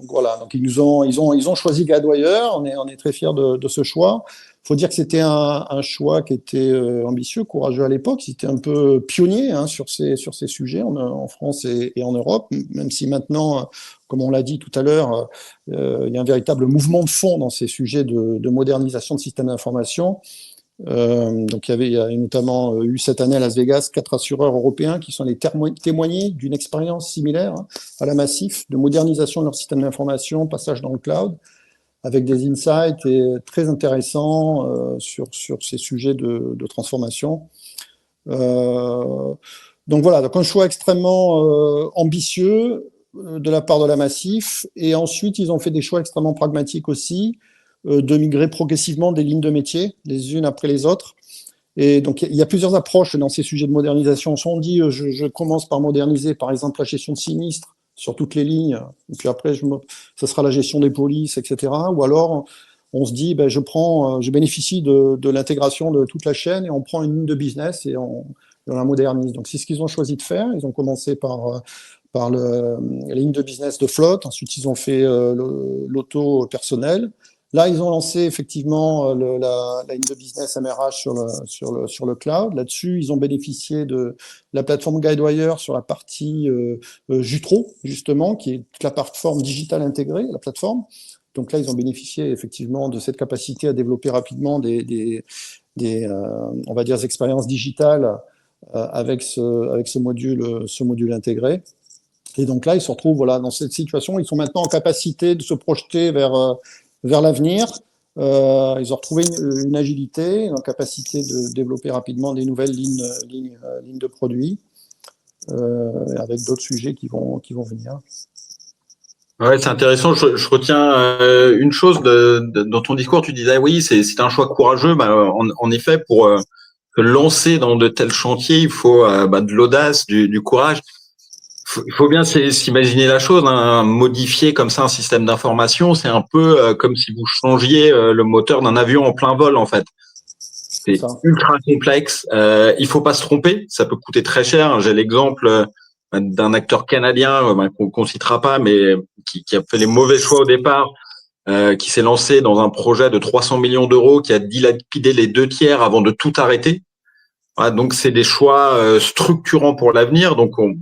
voilà, donc ils ont choisi Guidewire. On est très fiers de ce choix. Il faut dire que c'était un choix qui était ambitieux, courageux à l'époque. C'était un peu pionnier, hein, sur ces sujets en France et en Europe, même si maintenant, comme on l'a dit tout à l'heure, il y a un véritable mouvement de fond dans ces sujets de modernisation de systèmes d'information. Donc il y a notamment eu cette année à Las Vegas 4 assureurs européens qui sont allés témoigner d'une expérience similaire, hein, à la Massif, de modernisation de leur système d'information, passage dans le cloud, avec des insights très intéressants sur ces sujets de transformation. Donc voilà, donc un choix extrêmement ambitieux de la part de la Massif, et ensuite ils ont fait des choix extrêmement pragmatiques aussi, de migrer progressivement des lignes de métier, les unes après les autres. Et donc, il y a plusieurs approches dans ces sujets de modernisation. Soit on dit, je commence par moderniser, par exemple, la gestion de sinistres sur toutes les lignes, et puis après, ça sera la gestion des polices, etc. Ou alors, on se dit, je bénéficie de l'intégration de toute la chaîne, et on prend une ligne de business et on la modernise. Donc, c'est ce qu'ils ont choisi de faire. Ils ont commencé par la ligne de business de flotte. Ensuite, ils ont fait l'auto personnel. Là, ils ont lancé effectivement la ligne de business MRH sur le cloud. Là-dessus, ils ont bénéficié de la plateforme Guidewire sur la partie Jutro, justement, qui est la plateforme digitale intégrée, la plateforme. Donc là, ils ont bénéficié effectivement de cette capacité à développer rapidement des on va dire, des expériences digitales avec ce module intégré. Et donc là, ils se retrouvent dans cette situation. Ils sont maintenant en capacité de se projeter vers l'avenir. Ils ont retrouvé une agilité, une capacité de développer rapidement des nouvelles lignes de produits, avec d'autres sujets qui vont venir. Ouais, c'est intéressant. Je retiens une chose dans ton discours. Tu disais oui, c'est un choix courageux. En effet, pour se lancer dans de tels chantiers, il faut de l'audace, du courage. Il faut bien s'imaginer la chose, hein. Modifier comme ça un système d'information, c'est un peu comme si vous changiez le moteur d'un avion en plein vol, en fait. C'est ultra complexe. Il faut pas se tromper, ça peut coûter très cher. J'ai l'exemple d'un acteur canadien qu'on citera pas, mais qui a fait les mauvais choix au départ, qui s'est lancé dans un projet de 300 millions d'euros, qui a dilapidé les 2/3 avant de tout arrêter. Voilà, donc c'est des choix structurants pour l'avenir. Donc on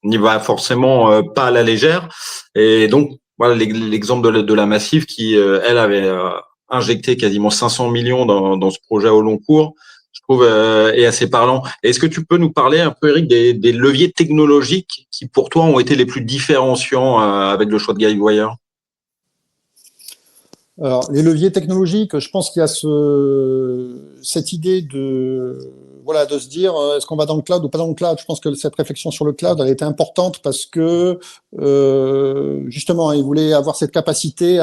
n'y va forcément pas à la légère. Et donc, voilà l'exemple de la Massif qui, elle, avait injecté quasiment 500 millions dans ce projet au long cours, je trouve, est assez parlant. Est-ce que tu peux nous parler un peu, Eric, des leviers technologiques qui, pour toi, ont été les plus différenciants avec le choix de Guidewire ? Alors, les leviers technologiques, je pense qu'il y a cette idée de se dire, est-ce qu'on va dans le cloud ou pas dans le cloud? Je pense que cette réflexion sur le cloud, elle était importante parce que, justement, ils voulaient avoir cette capacité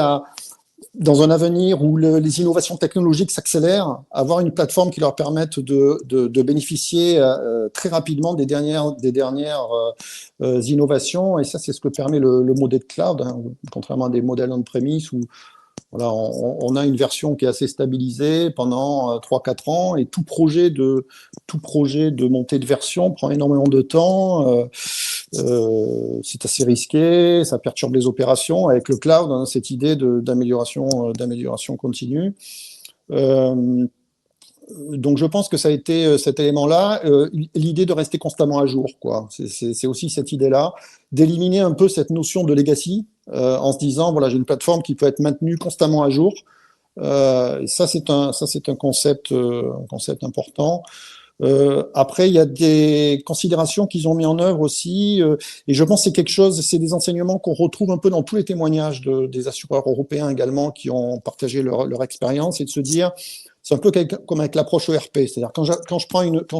dans un avenir où les innovations technologiques s'accélèrent, avoir une plateforme qui leur permette de bénéficier très rapidement des dernières innovations. Et ça, c'est ce que permet le modèle cloud, hein, contrairement à des modèles on-premise où on a une version qui est assez stabilisée pendant 3-4 ans, et tout projet de montée de version prend énormément de temps. C'est assez risqué, ça perturbe les opérations. Avec le cloud, on a cette idée d'amélioration continue. Donc je pense que ça a été cet élément-là, l'idée de rester constamment à jour, quoi. C'est aussi cette idée-là, d'éliminer un peu cette notion de legacy, en se disant, voilà, j'ai une plateforme qui peut être maintenue constamment à jour. Et ça, c'est un concept important. Après, il y a des considérations qu'ils ont mis en œuvre aussi, et je pense que c'est des enseignements qu'on retrouve un peu dans tous les témoignages des assureurs européens également qui ont partagé leur expérience, et de se dire, c'est un peu comme avec l'approche ERP, c'est-à-dire quand je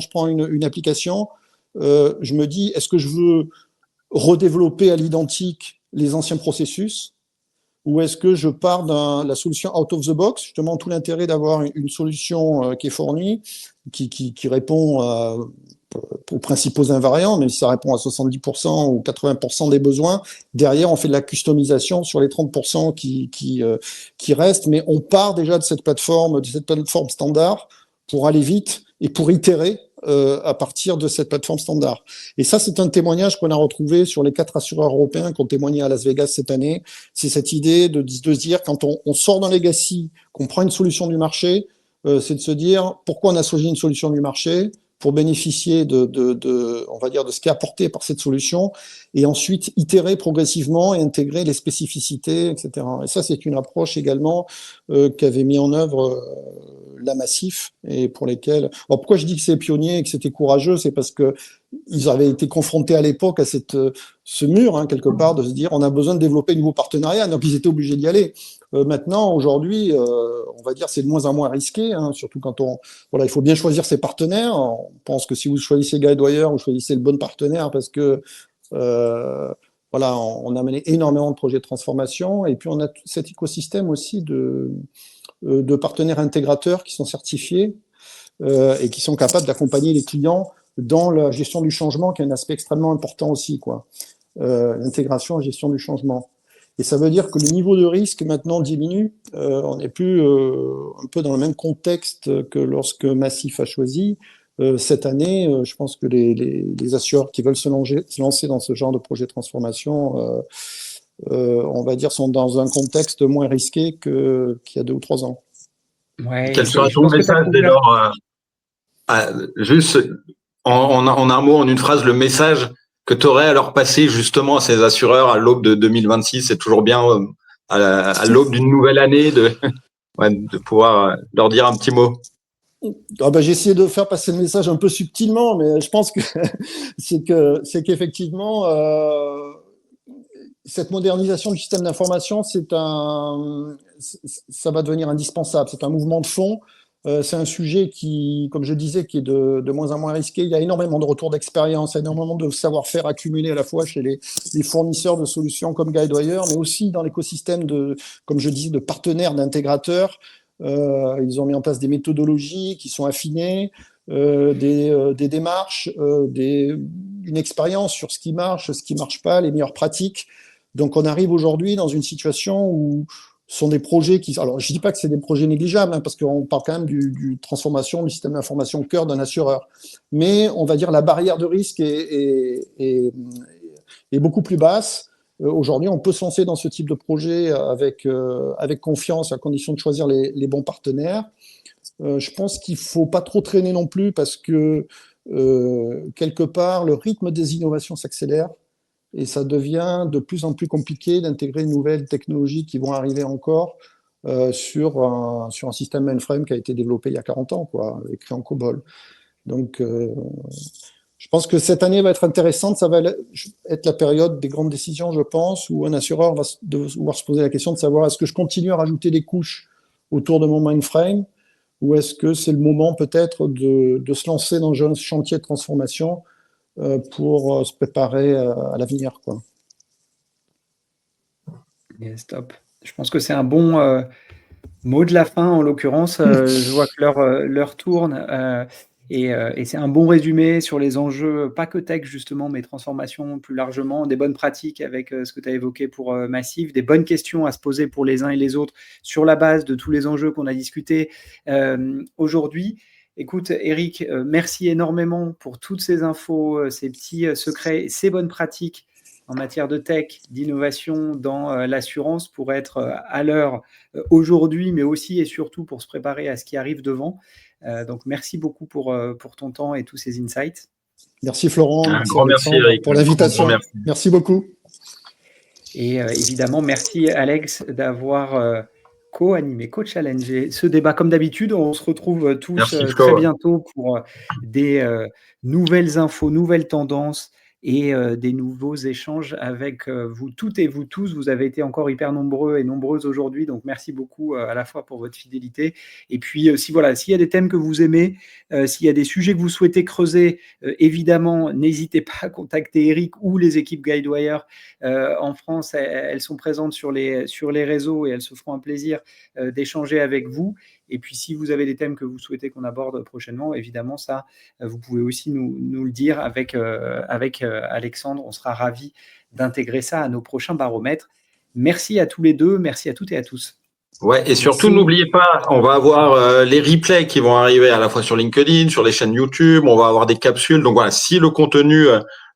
prends une application, je me dis, est-ce que je veux redévelopper à l'identique les anciens processus, ou est-ce que je pars dans la solution out of the box, justement tout l'intérêt d'avoir une solution qui est fournie, qui répond aux principaux invariants, même si ça répond à 70% ou 80% des besoins. Derrière, on fait de la customisation sur les 30% qui restent, mais on part déjà de cette plateforme standard pour aller vite et pour itérer à partir de cette plateforme standard. Et ça, c'est un témoignage qu'on a retrouvé sur les 4 assureurs européens qui ont témoigné à Las Vegas cette année. C'est cette idée de se dire, quand on sort d'un legacy, qu'on prend une solution du marché, c'est de se dire pourquoi on a choisi une solution du marché pour bénéficier on va dire, de ce qui est apporté par cette solution, et ensuite itérer progressivement et intégrer les spécificités, etc. Et ça, c'est une approche également qu'avait mis en œuvre la Massif, et pour lesquels... Alors, pourquoi je dis que c'est pionnier et que c'était courageux, c'est parce que ils avaient été confrontés à l'époque à ce mur, quelque part, de se dire on a besoin de développer de nouveaux partenariats, donc ils étaient obligés d'y aller. Maintenant, aujourd'hui, on va dire c'est de moins en moins risqué, surtout quand voilà, il faut bien choisir ses partenaires. On pense que si vous choisissez Guidewire, vous choisissez le bon partenaire parce que voilà, on a mené énormément de projets de transformation, et puis on a cet écosystème aussi de partenaires intégrateurs qui sont certifiés et qui sont capables d'accompagner les clients dans la gestion du changement, qui est un aspect extrêmement important aussi, quoi. L'intégration et gestion du changement. Et ça veut dire que le niveau de risque maintenant diminue. On n'est plus un peu dans le même contexte que lorsque Massif a choisi. Cette année, je pense que les assureurs qui veulent se lancer dans ce genre de projet de transformation, on va dire, sont dans un contexte moins risqué qu'il y a 2 ou 3 ans. Ouais, quel sera ton message dès lors, juste en un mot, en une phrase, le message que tu aurais à leur passer justement à ces assureurs à l'aube de 2026? C'est toujours bien à l'aube d'une nouvelle année de pouvoir leur dire un petit mot. J'ai essayé de faire passer le message un peu subtilement, mais je pense que c'est qu'effectivement, cette modernisation du système d'information, ça va devenir indispensable. C'est un mouvement de fond. C'est un sujet qui, comme je disais, qui est de moins en moins risqué. Il y a énormément de retours d'expérience, énormément de savoir-faire accumulé à la fois chez les fournisseurs de solutions comme Guidewire, mais aussi dans l'écosystème comme je disais, de partenaires, d'intégrateurs. Ils ont mis en place des méthodologies qui sont affinées, des démarches, une expérience sur ce qui marche pas, les meilleures pratiques. Donc on arrive aujourd'hui dans une situation où ce sont des projets alors je dis pas que c'est des projets négligeables, parce qu'on parle quand même du transformation du système d'information au cœur d'un assureur, mais on va dire la barrière de risque est beaucoup plus basse. Aujourd'hui, on peut se lancer dans ce type de projet avec confiance, à condition de choisir les bons partenaires. Je pense qu'il faut pas trop traîner non plus, parce que quelque part, le rythme des innovations s'accélère, et ça devient de plus en plus compliqué d'intégrer de nouvelles technologies qui vont arriver encore sur un système mainframe qui a été développé il y a 40 ans, écrit en COBOL. Donc, je pense que cette année va être intéressante. Ça va être la période des grandes décisions, je pense, où un assureur va devoir se poser la question de savoir, est-ce que je continue à rajouter des couches autour de mon mainframe, ou est-ce que c'est le moment peut-être de se lancer dans un chantier de transformation pour se préparer à l'avenir, quoi. Yes, top. Je pense que c'est un bon mot de la fin, en l'occurrence. Je vois que l'heure tourne. Et c'est un bon résumé sur les enjeux, pas que tech justement, mais transformation plus largement, des bonnes pratiques avec ce que tu as évoqué pour Massif, des bonnes questions à se poser pour les uns et les autres sur la base de tous les enjeux qu'on a discutés aujourd'hui. Écoute, Eric, merci énormément pour toutes ces infos, ces petits secrets, ces bonnes pratiques en matière de tech, d'innovation dans l'assurance, pour être à l'heure aujourd'hui, mais aussi et surtout pour se préparer à ce qui arrive devant. Donc, merci beaucoup pour ton temps et tous ces insights. Merci Florent, Merci Eric, pour l'invitation. Merci beaucoup. Et évidemment, merci Alex d'avoir co-animé, co-challengé ce débat. Comme d'habitude, on se retrouve tous très bientôt pour des nouvelles infos, nouvelles tendances et des nouveaux échanges avec vous toutes et vous tous. Vous avez été encore hyper nombreux et nombreuses aujourd'hui, donc merci beaucoup à la fois pour votre fidélité. Et puis, s'il y a des thèmes que vous aimez, s'il y a des sujets que vous souhaitez creuser, évidemment, n'hésitez pas à contacter Eric ou les équipes Guidewire en France. Elles sont présentes sur les réseaux et elles se feront un plaisir d'échanger avec vous. Et puis, si vous avez des thèmes que vous souhaitez qu'on aborde prochainement, évidemment, ça, vous pouvez aussi nous le dire avec Alexandre. On sera ravis d'intégrer ça à nos prochains baromètres. Merci à tous les deux. Merci à toutes et à tous. Ouais, et surtout, n'oubliez pas, on va avoir les replays qui vont arriver à la fois sur LinkedIn, sur les chaînes YouTube. On va avoir des capsules. Donc voilà, si le contenu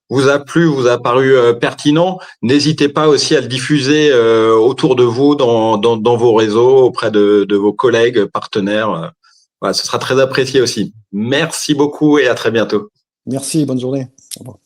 vous a plu, vous a paru pertinent, n'hésitez pas aussi à le diffuser autour de vous, dans vos réseaux, auprès de vos collègues, partenaires. Voilà, ce sera très apprécié aussi. Merci beaucoup et à très bientôt. Merci, bonne journée. Au revoir.